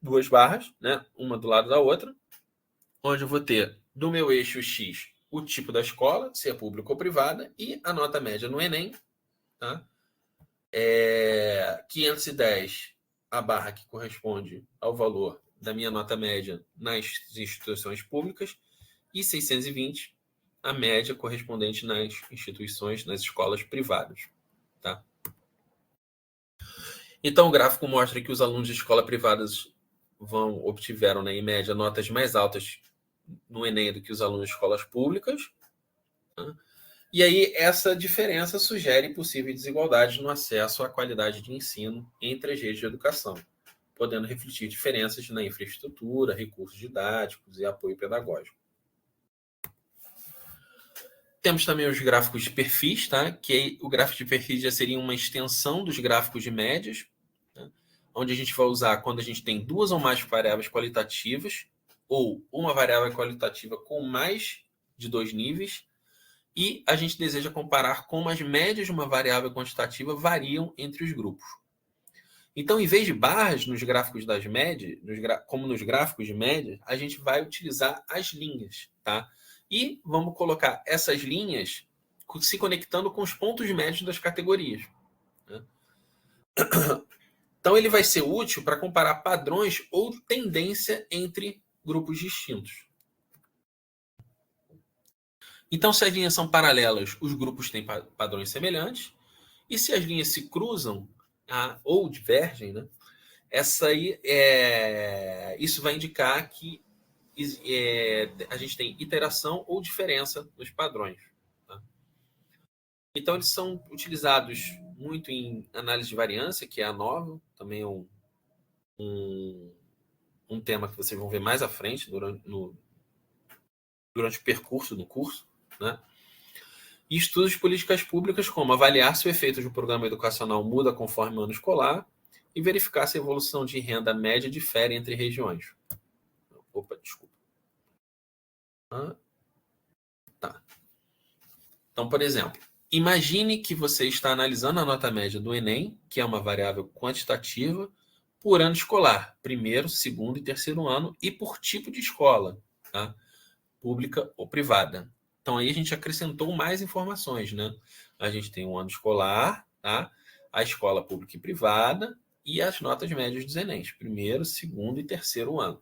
duas barras, né, uma do lado da outra, onde eu vou ter do meu eixo X o tipo da escola, se é pública ou privada, e a nota média no Enem, tá? 510, a barra que corresponde ao valor da minha nota média nas instituições públicas, e 620, a média correspondente nas instituições, nas escolas privadas. Tá? Então, o gráfico mostra que os alunos de escolas privadas obtiveram, né, em média, notas mais altas no Enem do que os alunos de escolas públicas. Né? E aí, essa diferença sugere possíveis desigualdades no acesso à qualidade de ensino entre as redes de educação, podendo refletir diferenças na infraestrutura, recursos didáticos e apoio pedagógico. Temos também os gráficos de perfis, tá? Que o gráfico de perfis já seria uma extensão dos gráficos de médias, tá? Onde a gente vai usar quando a gente tem duas ou mais variáveis qualitativas, ou uma variável qualitativa com mais de dois níveis, e a gente deseja comparar como as médias de uma variável quantitativa variam entre os grupos. Então, em vez de barras nos gráficos das médias, como nos gráficos de média, a gente vai utilizar as linhas, tá? E vamos colocar essas linhas se conectando com os pontos médios das categorias. Né? Então, ele vai ser útil para comparar padrões ou tendência entre grupos distintos. Então, se as linhas são paralelas, os grupos têm padrões semelhantes. E se as linhas se cruzam ou divergem, né? Isso vai indicar que a gente tem iteração ou diferença nos padrões. Tá? Então, eles são utilizados muito em análise de variância, que é a nova, também é um tema que vocês vão ver mais à frente durante o percurso do curso. Né? E estudos de políticas públicas, como avaliar se o efeito de um programa educacional muda conforme o ano escolar e verificar se a evolução de renda média difere entre regiões. Opa, desculpa. Tá. Então, por exemplo, imagine que você está analisando a nota média do Enem, que é uma variável quantitativa, por ano escolar, primeiro, segundo e terceiro ano, e por tipo de escola, tá? Pública ou privada. Então, aí a gente acrescentou mais informações, né? A gente tem um ano escolar, tá? A escola pública e privada e as notas médias dos Enems, primeiro, segundo e terceiro ano.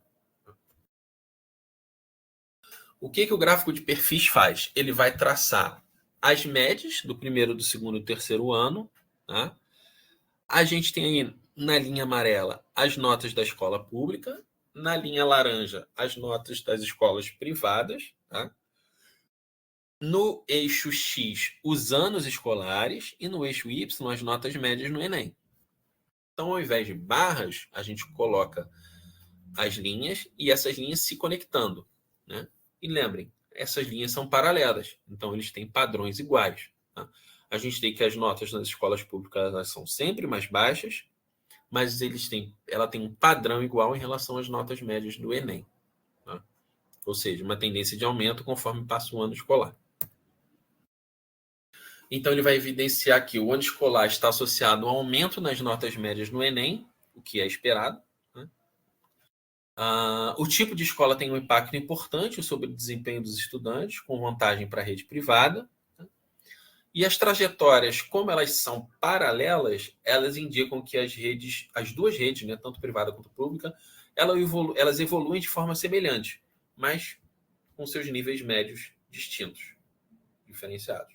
O que o gráfico de perfis faz? Ele vai traçar as médias do primeiro, do segundo e do terceiro ano. Tá? A gente tem aí na linha amarela as notas da escola pública, na linha laranja as notas das escolas privadas, tá? No eixo X os anos escolares e no eixo Y as notas médias no Enem. Então, ao invés de barras, a gente coloca as linhas e essas linhas se conectando. Né? E lembrem, essas linhas são paralelas, então eles têm padrões iguais. Tá? A gente tem que as notas nas escolas públicas elas são sempre mais baixas, mas ela tem um padrão igual em relação às notas médias do Enem. Tá? Ou seja, uma tendência de aumento conforme passa o ano escolar. Então, ele vai evidenciar que o ano escolar está associado a um aumento nas notas médias no Enem, o que é esperado, né? O tipo de escola tem um impacto importante sobre o desempenho dos estudantes, com vantagem para a rede privada. E as trajetórias, como elas são paralelas, elas indicam que as duas redes, né, tanto privada quanto pública, elas evoluem de forma semelhante, mas com seus níveis médios distintos, diferenciados.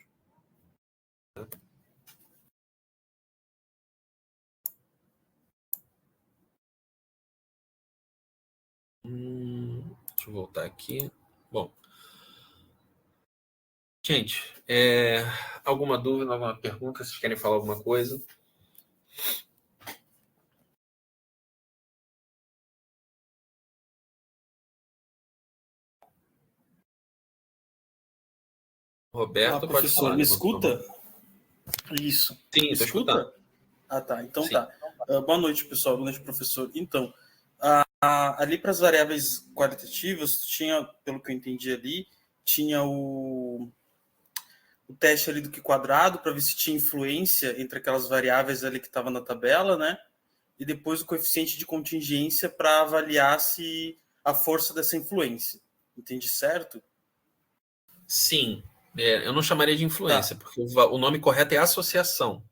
Deixa eu voltar aqui. Bom, gente, alguma dúvida, alguma pergunta? Vocês querem falar alguma coisa? Roberto, pode professor, falar. me escuta? Isso. Sim, Me estou escutando. escuta? Ah, tá. Então Sim. tá. Boa noite, pessoal. Boa noite, professor. Então, ali para as variáveis qualitativas, tinha, pelo que eu entendi ali, tinha o teste ali do Q quadrado para ver se tinha influência entre aquelas variáveis ali que estavam na tabela, né? E depois o coeficiente de contingência para avaliar se a força dessa influência. Entendi certo? Sim. Eu não chamaria de influência, Tá. porque o nome correto é associação.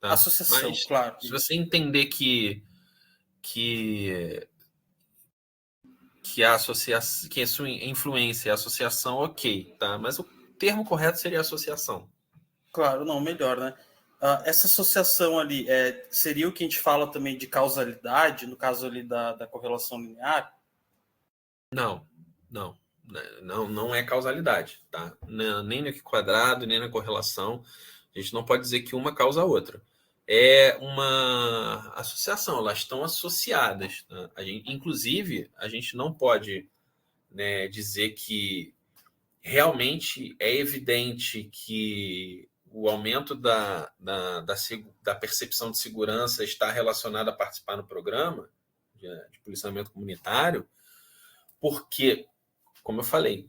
Tá? Associação, Mas claro. se você entender que, que a associação, que isso influência é associação, ok, tá? Mas o termo correto seria associação. Claro, não, melhor, né? Essa associação ali seria o que a gente fala também de causalidade, no caso ali da correlação linear? Não, não. Não é causalidade, tá? Nem no quadrado, nem na correlação. A gente não pode dizer que uma causa a outra. É uma associação, elas estão associadas. Tá? Inclusive, a gente não pode, né, dizer que realmente é evidente que o aumento da percepção de segurança está relacionado a participar no programa de policiamento comunitário, porque, como eu falei,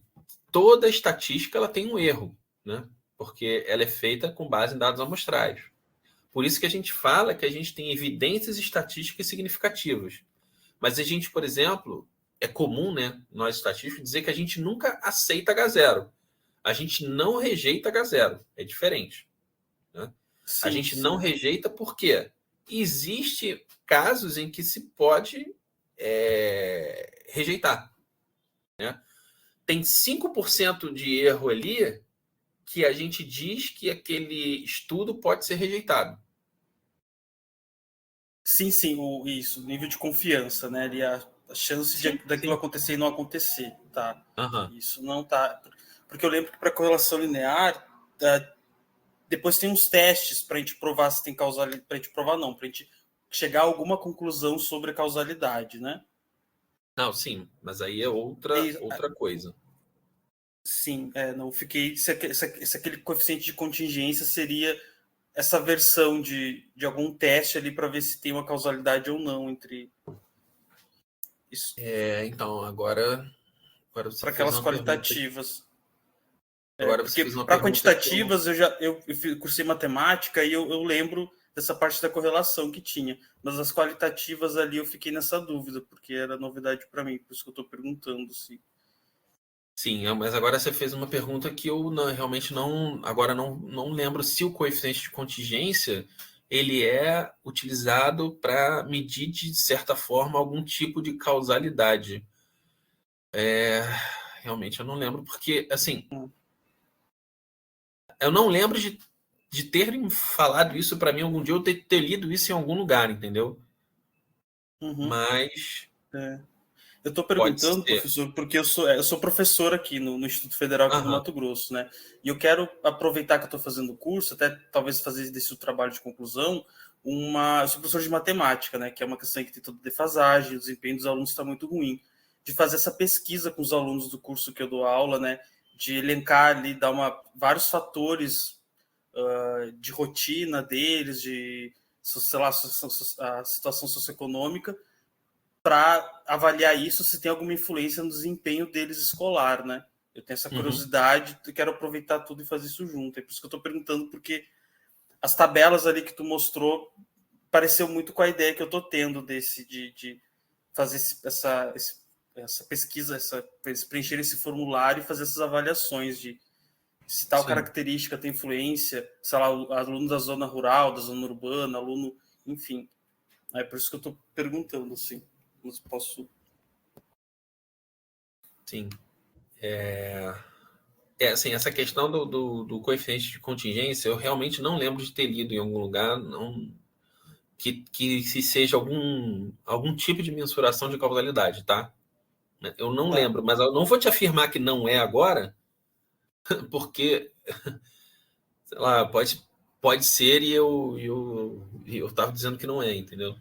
toda estatística ela tem um erro, né? Porque ela é feita com base em dados amostrais. Por isso que a gente fala que a gente tem evidências estatísticas significativas. Mas a gente, por exemplo, é comum, né, nós estatísticos, dizer que a gente nunca aceita H0. A gente não rejeita H0. É diferente. Né? A Sim, gente não sim. rejeita porque existe casos em que se pode rejeitar. Né? Tem 5% de erro ali que a gente diz que aquele estudo pode ser rejeitado. Sim, sim, isso, nível de confiança, né? Ali a chance daquilo Sim. acontecer e não acontecer, tá? Uhum. Isso não tá. Porque eu lembro que para correlação linear, depois tem uns testes para a gente provar se tem causalidade. Para a gente provar, não, para a gente chegar a alguma conclusão sobre a causalidade, né? Não, sim, mas aí é outra coisa. Sim, não fiquei. Se aquele coeficiente de contingência seria essa versão de algum teste ali para ver se tem uma causalidade ou não entre isso. Então, agora você Para fez aquelas uma pergunta. qualitativas. Agora você Porque fez uma para pergunta que eu. quantitativas eu cursei matemática e eu lembro dessa parte da correlação que tinha. Mas as qualitativas ali eu fiquei nessa dúvida, porque era novidade para mim, por isso que eu estou perguntando se. Sim, mas agora você fez uma pergunta que eu realmente agora não lembro se o coeficiente de contingência ele é utilizado para medir, de certa forma, algum tipo de causalidade. Realmente eu não lembro, porque, assim, eu não lembro de terem falado isso para mim algum dia, ou ter lido isso em algum lugar, entendeu? Uhum, Mas é. Eu estou pode perguntando, ser. professor, porque eu sou professor aqui no Instituto Federal aqui do Aham, Mato Grosso, né? E eu quero aproveitar que eu estou fazendo o curso, até talvez fazer desse trabalho de conclusão, eu sou professor de matemática, né? Que é uma questão que tem toda defasagem, o desempenho dos alunos está muito ruim. De fazer essa pesquisa com os alunos do curso que eu dou aula, né? De elencar ali, dar vários fatores de rotina deles, de, sei lá, a situação socioeconômica, para avaliar isso, se tem alguma influência no desempenho deles escolar, né? Eu tenho essa uhum. curiosidade, eu quero aproveitar tudo e fazer isso junto. É por isso que eu estou perguntando, porque as tabelas ali que tu mostrou pareceu muito com a ideia que eu estou tendo de fazer essa pesquisa, preencher esse formulário e fazer essas avaliações de se tal característica tem influência, sei lá, aluno da zona rural, da zona urbana, aluno, enfim. É por isso que eu estou perguntando, assim, mas posso... Sim. Assim, essa questão do coeficiente de contingência, eu realmente não lembro de ter lido em algum lugar, não, que se seja algum tipo de mensuração de causalidade, tá? Eu não lembro, mas eu não vou te afirmar que não é agora, porque, sei lá, pode ser e eu estava dizendo que não é, entendeu?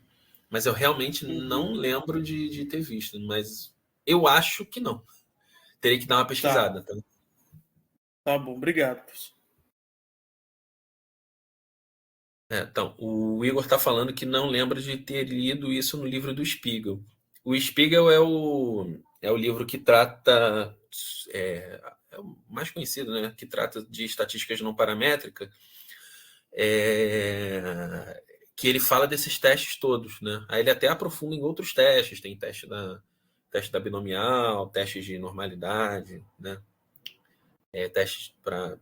Mas eu realmente não lembro de ter visto, mas eu acho que não. Teria que dar uma pesquisada, tá? Tá bom, obrigado, professor. Então, o Igor está falando que não lembra de ter lido isso no livro do Spiegel. O Spiegel é o livro que trata, é o mais conhecido, né? Que trata de estatísticas não paramétricas, que ele fala desses testes todos, né? Aí ele até aprofunda em outros testes, tem teste da binomial, testes de normalidade, né? Testes para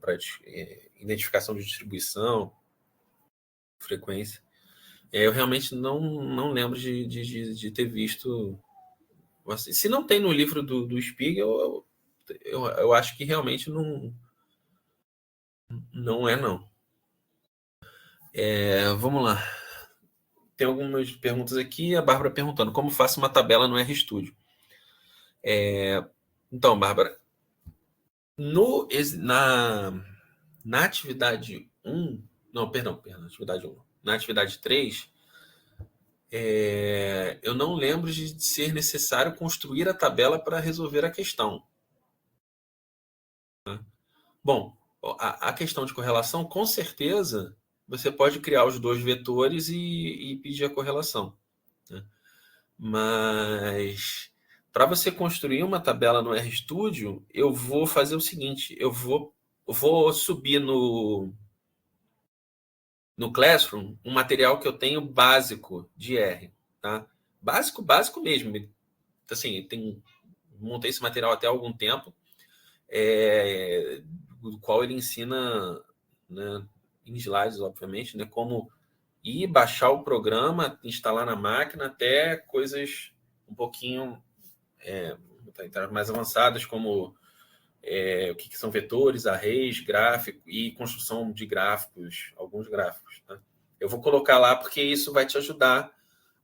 identificação de distribuição, frequência. Eu realmente não lembro de ter visto. Assim, se não tem no livro do Spiegel, eu acho que realmente não é, não. Vamos lá. Tem algumas perguntas aqui. A Bárbara perguntando como faço uma tabela no RStudio. Então, Bárbara, na atividade 1, não, perdão, atividade 1. Na atividade 3, eu não lembro de ser necessário construir a tabela para resolver a questão. Bom, a questão de correlação, com certeza, você pode criar os dois vetores e pedir a correlação, né? Mas para você construir uma tabela no RStudio, eu vou fazer o seguinte: eu vou subir no Classroom um material que eu tenho básico de R, tá? Básico, básico mesmo. Assim, montei esse material até há algum tempo, do qual ele ensina, né, em slides, obviamente, né, como ir baixar o programa, instalar na máquina, até coisas um pouquinho mais avançadas, como o que são vetores, arrays, gráfico e construção de gráficos, alguns gráficos. Tá? Eu vou colocar lá porque isso vai te ajudar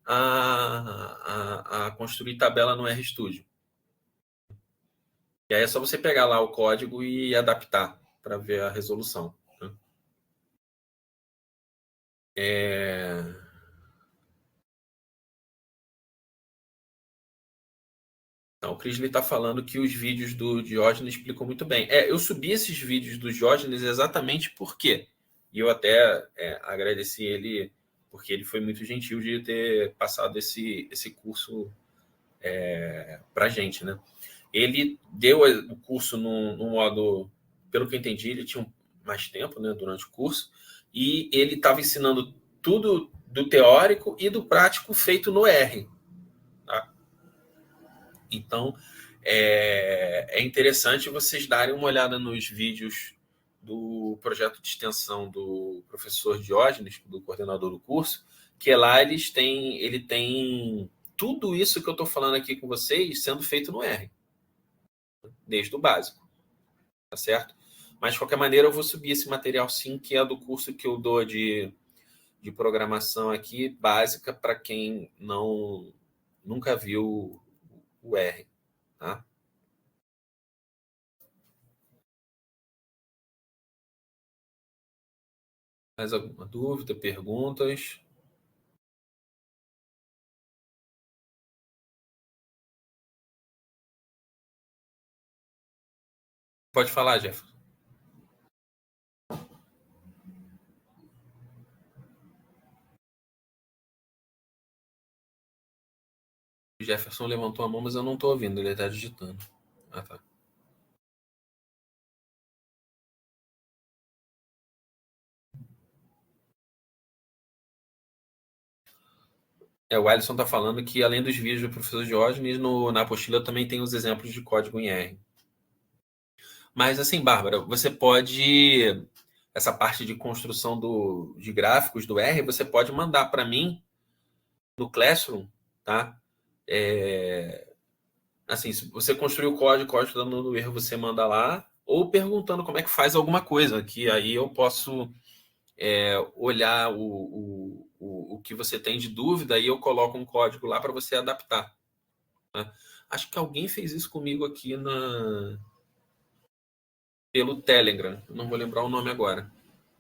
a construir tabela no RStudio. E aí é só você pegar lá o código e adaptar para ver a resolução. Né? Então, o Crisley está falando que os vídeos do Diógenes explicam muito bem. Eu subi esses vídeos do Diógenes exatamente por quê? E eu até agradeci ele, porque ele foi muito gentil de ter passado esse curso para a gente, né? Ele deu o curso no modo, pelo que eu entendi, ele tinha mais tempo, né, durante o curso, e ele estava ensinando tudo do teórico e do prático feito no R. Tá? Então, é interessante vocês darem uma olhada nos vídeos do projeto de extensão do professor Diógenes, do coordenador do curso, que lá ele tem tudo isso que eu estou falando aqui com vocês sendo feito no R, desde o básico, tá certo? Mas, de qualquer maneira, eu vou subir esse material sim, que é do curso que eu dou de programação aqui, básica, para quem nunca viu o R. Tá? Mais alguma dúvida, perguntas? Pode falar, Jefferson. O Jefferson levantou a mão, mas eu não estou ouvindo, ele está digitando. Ah, tá. O Alisson está falando que, além dos vídeos do professor Diógenes, na apostila também tem os exemplos de código em R. Mas, assim, Bárbara, você pode... Essa parte de construção de gráficos do R, você pode mandar para mim no Classroom, tá? Assim, se você construir o código está dando erro, você manda lá, ou perguntando como é que faz alguma coisa, que aí eu posso olhar o que você tem de dúvida e eu coloco um código lá para você adaptar. Né? Acho que alguém fez isso comigo aqui pelo Telegram, não vou lembrar o nome agora,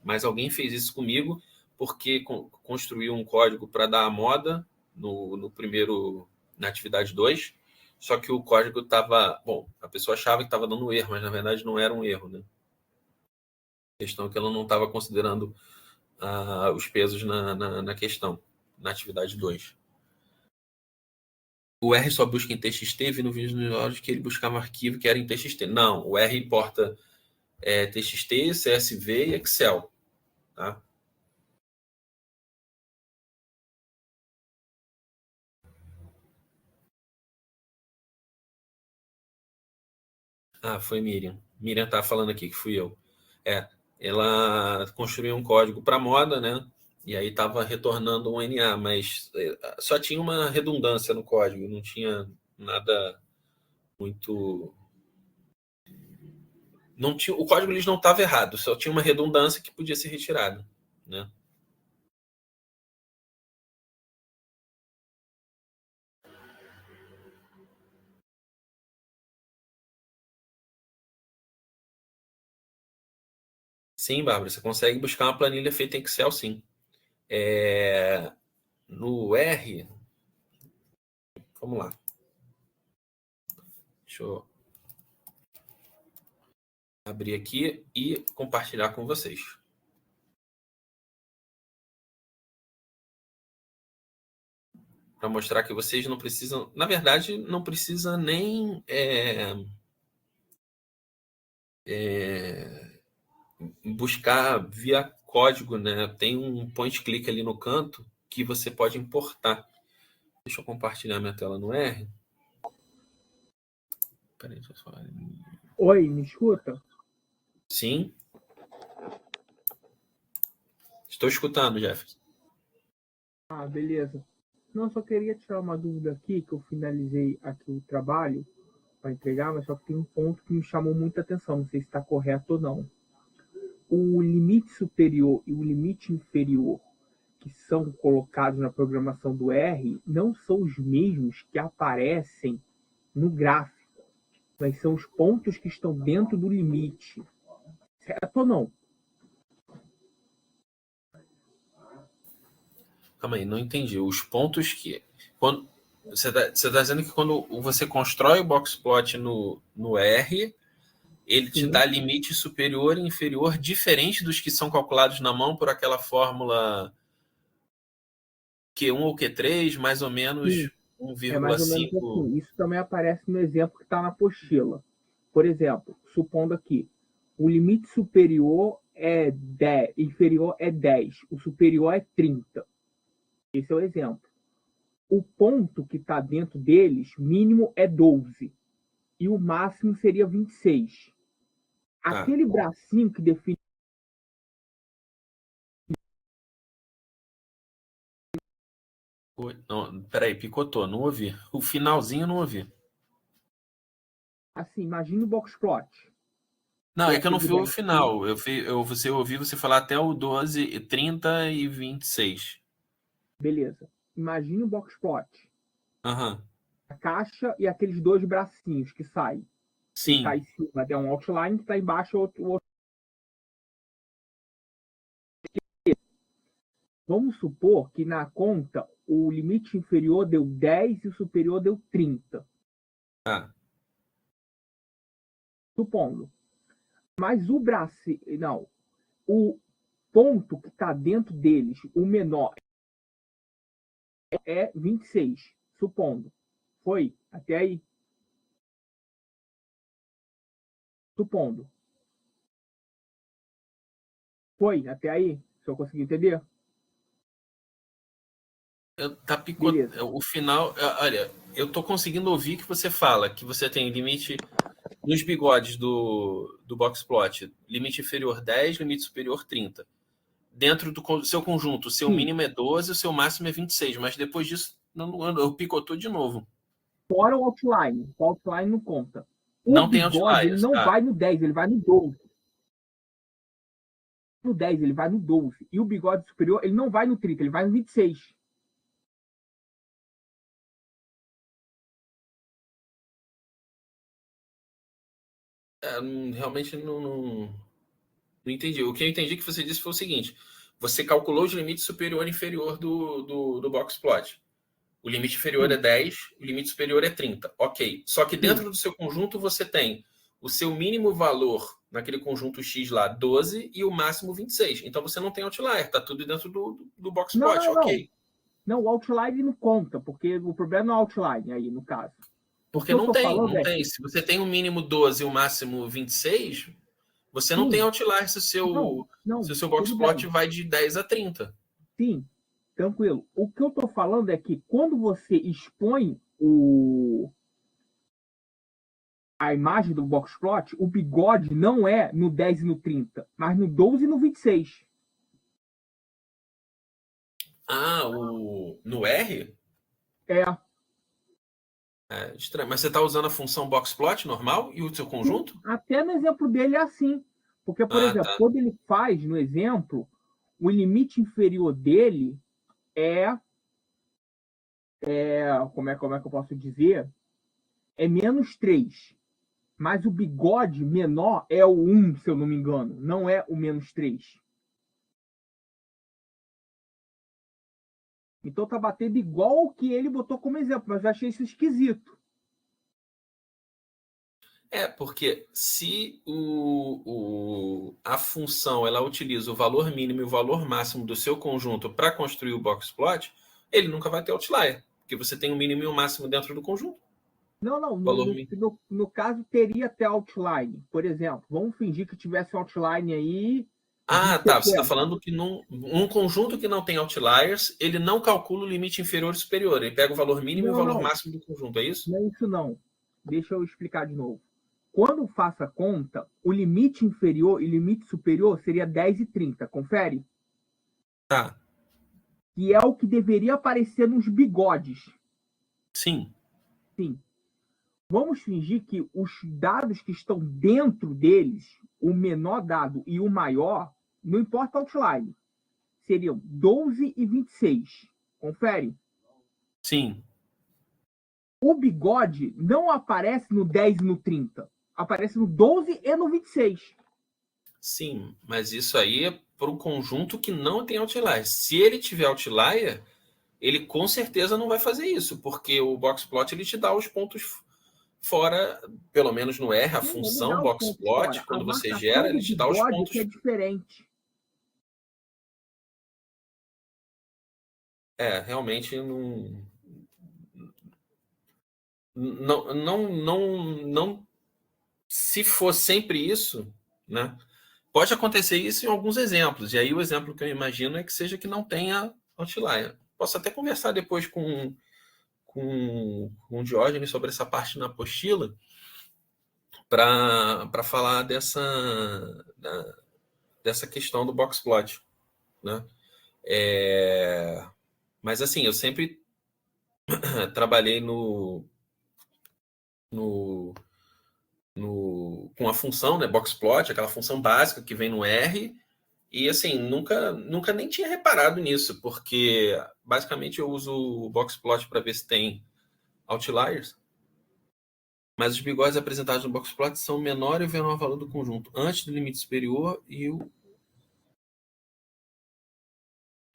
mas alguém fez isso comigo porque construiu um código para dar a moda no primeiro, na atividade 2, só que o código estava... Bom, a pessoa achava que estava dando erro, mas na verdade não era um erro, né? A questão é que ela não estava considerando os pesos na questão, na atividade 2. O R só busca em TXT, vi no vídeo dos áudios que ele buscava um arquivo que era em TXT. Não, o R importa TXT, CSV e Excel. Tá? Foi Miriam. Miriam tá falando aqui que fui eu. Ela construiu um código para moda, né? E aí estava retornando um NA, mas só tinha uma redundância no código, não tinha nada muito... Não tinha, o código eles não estava errado, só tinha uma redundância que podia ser retirada, né? Sim, Bárbara, você consegue buscar uma planilha feita em Excel, sim. No R, vamos lá. Deixa eu abrir aqui e compartilhar com vocês. Para mostrar que vocês não precisam... Na verdade, não precisa nem buscar via código, né? Tem um point click ali no canto que você pode importar. Deixa eu compartilhar minha tela no R. Peraí, deixa eu só... Oi, me escuta? Sim. Estou escutando, Jefferson. Beleza. Não, só queria tirar uma dúvida aqui, que eu finalizei aqui o trabalho para entregar, mas só que tem um ponto que me chamou muita atenção, não sei se está correto ou não. O limite superior e o limite inferior que são colocados na programação do R não são os mesmos que aparecem no gráfico, mas são os pontos que estão dentro do limite. Certo ou não? Calma aí, não entendi. Os pontos que... Quando, você está dizendo que quando você constrói o boxplot no R, ele te dá limite superior e inferior diferente dos que são calculados na mão por aquela fórmula Q1 ou Q3, mais ou menos Sim, é mais ou menos 1,5. assim. Isso também aparece no exemplo que está na apostila. Por exemplo, supondo aqui, o limite superior é 10, inferior é 10, o superior é 30. Esse é o exemplo. O ponto que está dentro deles, mínimo é 12, e o máximo seria 26. Aquele bracinho que define... Não, peraí, picotou, não ouvi. O finalzinho não ouvi. Assim, imagina o boxplot. Não, é que eu não vi o bracinho. final. Você ouvi você falar até o 12, 30 e 26. Beleza. Imagina o boxplot. Aham. A caixa e aqueles dois bracinhos que saem. Que está Sim. em cima é um outline, que está embaixo outro. Vamos supor que na conta o limite inferior deu 10 e o superior deu 30. Supondo. Mas o braço. Não. O ponto que está dentro deles, o menor, é 26. Supondo. Foi? Até aí? Supondo. Foi? Até aí? Se eu conseguir entender? Beleza. O final. Olha, eu tô conseguindo ouvir que você fala que você tem limite nos bigodes do Boxplot, limite inferior 10, limite superior 30. Dentro do seu conjunto, o seu Sim. mínimo é 12, o seu máximo é 26, mas depois disso eu picotou de novo. Fora o outline. O outline não conta. O Não tem bigode, ele outliers, não tá? vai no 10, ele vai no 12. No 10, ele vai no 12. E o bigode superior, ele não vai no 30, ele vai no 26. Realmente não entendi. O que eu entendi que você disse foi o seguinte: você calculou os limites superior e inferior do Boxplot. O limite inferior é Sim. 10, o limite superior é 30. Ok. Só que dentro Sim. do seu conjunto você tem o seu mínimo valor naquele conjunto X lá, 12, e o máximo 26. Então você não tem outlier, tá tudo dentro do Não, Boxplot, não, não. ok. Não, o outline não conta, porque o problema não é o outline aí, no caso. O que Porque eu não tô tem, falando não é tem. que, Se você tem o mínimo 12 e o máximo 26, você não tem sim, outlier se não, o não, seu tudo Boxplot bem. vai de 10 a 30. Sim, tranquilo. O que eu tô falando é que quando você expõe a imagem do boxplot, o bigode não é no 10 e no 30, mas no 12 e no 26. No R? É, É estranho. Mas você está usando a função Boxplot normal e o seu sim, conjunto? até no exemplo dele é assim. Porque, por Ah, exemplo, tá. quando ele faz no exemplo, o limite inferior dele é, como é que eu posso dizer? É menos 3. Mas o bigode menor é o 1, se eu não me engano. Não é o menos 3. Então tá batendo igual ao que ele botou como exemplo, mas eu achei isso esquisito. Porque se a função ela utiliza o valor mínimo e o valor máximo do seu conjunto para construir o boxplot, ele nunca vai ter outlier, porque você tem o mínimo e o máximo dentro do conjunto. Não, não, Valor mínimo. no caso teria até outline. Por exemplo, vamos fingir que tivesse um outline aí de Ah, tá. Você está 70. falando que um conjunto que não tem outliers, ele não calcula o limite inferior e superior. Ele pega o valor mínimo e o Não, valor não, máximo do conjunto, é isso? não é isso não. Deixa eu explicar de novo. Quando faço a conta, o limite inferior e limite superior seria 10 e 30. Confere? Tá. Que é o que deveria aparecer nos bigodes. Sim. Sim. Vamos fingir que os dados que estão dentro deles, o menor dado e o maior, não importa o outline, seriam 12 e 26. Confere? Sim. O bigode não aparece no 10 e no 30. Aparece no 12 e no 26. Sim, mas isso aí é para um conjunto que não tem outlier. Se ele tiver outlier, ele com certeza não vai fazer isso, porque o boxplot ele te dá os pontos fora, pelo menos no R, a Sim, ele função dá os pontos boxplot, fora. A quando você marcação gera, do ele te dá os bigode é que é pontos. diferente. Realmente não. Se for sempre isso, né? Pode acontecer isso em alguns exemplos. E aí o exemplo que eu imagino é que seja que não tenha outlier. Posso até conversar depois com o Diógenes sobre essa parte na apostila para falar dessa questão do boxplot, né? Mas assim, eu sempre trabalhei no, com a função, né, boxplot, aquela função básica que vem no R. E assim, nunca nem tinha reparado nisso, porque basicamente eu uso o boxplot para ver se tem outliers, mas os bigodes apresentados no boxplot são o menor e o menor valor do conjunto, antes do limite superior e o.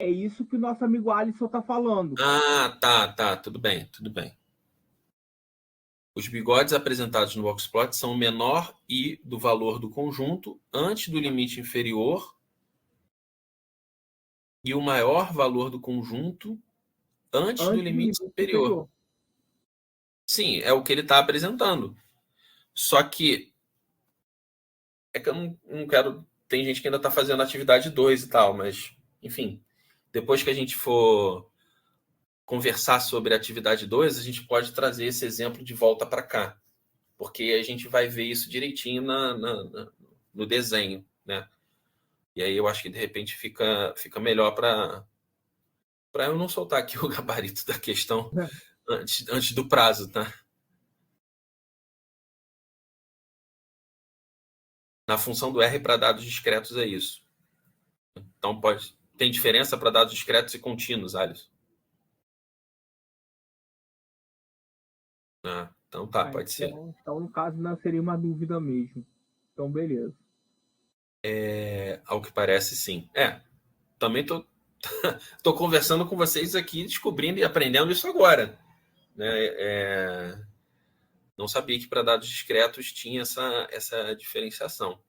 É isso que o nosso amigo Alisson está falando. Ah, tá, tudo bem, tudo bem. Os bigodes apresentados no boxplot são o menor e do valor do conjunto, antes do limite inferior e o maior valor do conjunto, antes do Antes do limite limite superior. superior. Sim, é o que ele está apresentando. Só que é que eu não quero. Tem gente que ainda está fazendo atividade 2 e tal, mas, enfim, depois que a gente for conversar sobre a atividade 2, a gente pode trazer esse exemplo de volta para cá, porque a gente vai ver isso direitinho no desenho, né? E aí eu acho que de repente fica melhor para eu não soltar aqui o gabarito da questão antes do prazo, tá? Na função do R para dados discretos é isso. Então tem diferença para dados discretos e contínuos, Alisson? Então tá, pode ser. Então, no caso, não seria uma dúvida mesmo. Então, beleza. Ao que parece, sim. Também tô conversando com vocês aqui, descobrindo e aprendendo isso agora. Né? Não sabia que para dados discretos tinha essa diferenciação.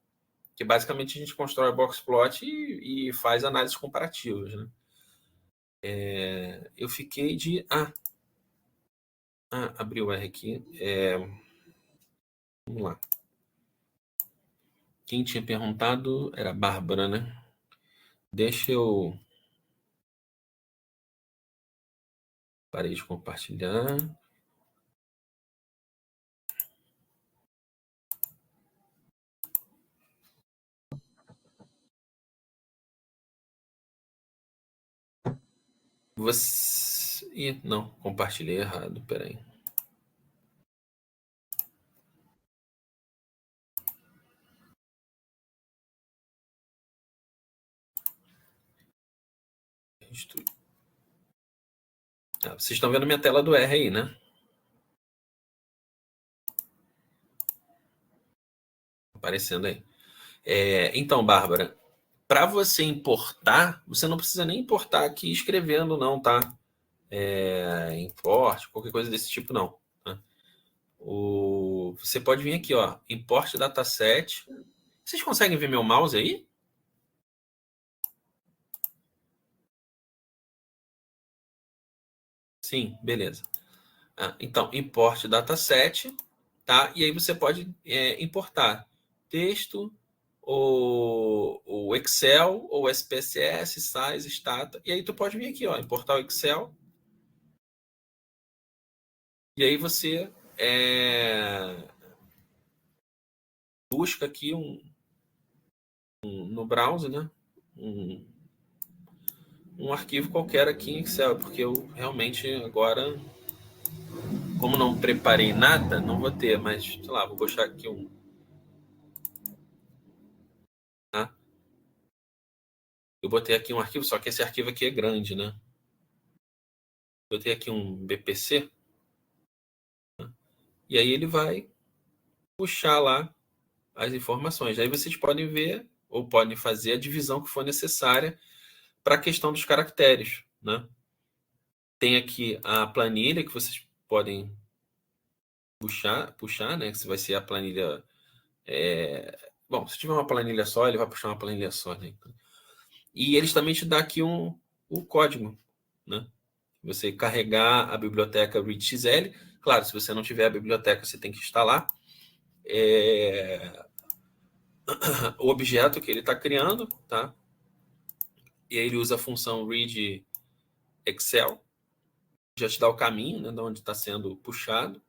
Que basicamente a gente constrói boxplot e faz análises comparativas. Né? Eu fiquei de... abri o R aqui. Vamos lá. Quem tinha perguntado era a Bárbara, né? Deixa eu... Parei de compartilhar. Não, compartilhei errado, peraí. Vocês estão vendo minha tela do R aí, né? Aparecendo aí. Então, Bárbara, para você importar, você não precisa nem importar aqui escrevendo, não, tá? Import, qualquer coisa desse tipo, não. Tá? Você pode vir aqui, ó, import dataset. Vocês conseguem ver meu mouse aí? Sim, beleza. Então, import dataset, tá? E aí você pode importar texto, o Excel, ou SPSS, size, stata. E aí tu pode vir aqui, ó, importar o Excel. E aí você busca aqui no browser, né? Um arquivo qualquer aqui em Excel, porque eu realmente agora, como não preparei nada, não vou ter, mas sei lá, vou puxar aqui tá? Eu botei aqui um arquivo, só que esse arquivo aqui é grande, né? Botei aqui um BPC, né? E aí ele vai puxar lá as informações. Aí vocês podem ver ou podem fazer a divisão que for necessária para a questão dos caracteres, né? Tem aqui a planilha que vocês podem puxar, né? Que vai ser a planilha. Bom, se tiver uma planilha só, ele vai puxar uma planilha só, né? E eles também te dão aqui o código, né? Você carregar a biblioteca readxl. Claro, se você não tiver a biblioteca, você tem que instalar o objeto que ele está criando, tá? E aí ele usa a função read Excel, já te dá o caminho, né, de onde está sendo puxado,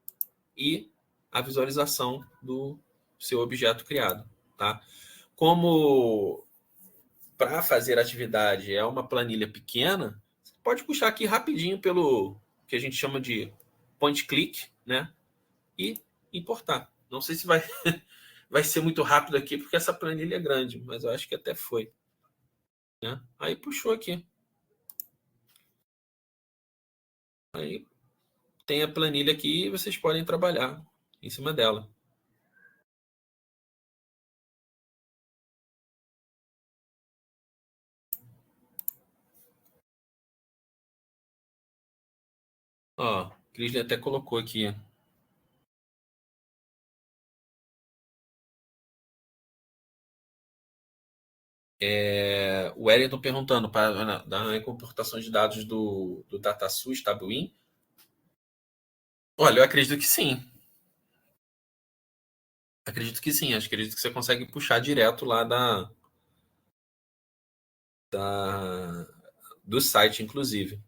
e a visualização do seu objeto criado, tá? Como para fazer a atividade é uma planilha pequena, você pode puxar aqui rapidinho pelo que a gente chama de point click, né? E importar. Não sei se vai ser muito rápido aqui, porque essa planilha é grande, mas eu acho que até foi. Né? Aí puxou aqui. Aí tem a planilha aqui e vocês podem trabalhar em cima dela. Ó, Crisley até colocou aqui. O Wellington perguntando para a comportação de dados do DataSUS, Tabuin. Olha, eu acredito que sim. Acredito que sim. Acredito que você consegue puxar direto lá do site, inclusive.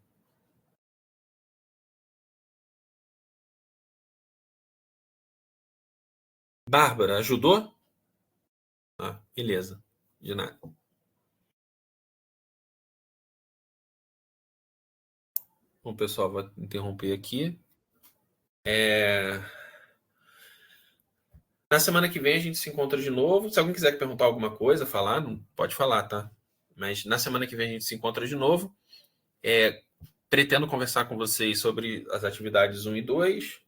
Bárbara, ajudou? Ah, beleza. De nada. Bom, pessoal, vou interromper aqui. Na semana que vem a gente se encontra de novo. Se alguém quiser perguntar alguma coisa, falar, pode falar, tá? Mas na semana que vem a gente se encontra de novo. Pretendo conversar com vocês sobre as atividades 1 e 2.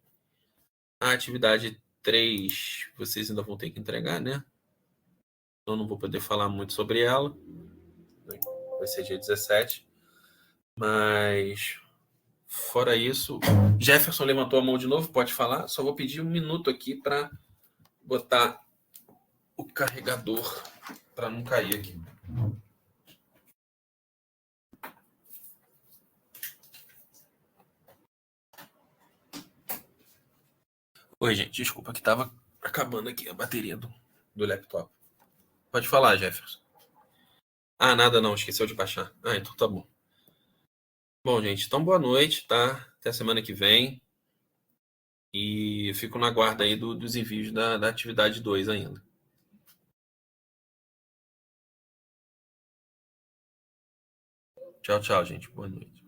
A atividade 3, vocês ainda vão ter que entregar, né? Então não vou poder falar muito sobre ela. Vai ser dia 17. Mas, fora isso, Jefferson levantou a mão de novo, pode falar? Só vou pedir um minuto aqui para botar o carregador para não cair aqui. Oi, gente, desculpa que estava acabando aqui a bateria do laptop. Pode falar, Jefferson. Ah, nada não, esqueceu de baixar. Ah, então tá bom. Bom, gente, então boa noite, tá? Até a semana que vem. E fico na guarda aí dos envios da atividade 2 ainda. Tchau, tchau, gente. Boa noite.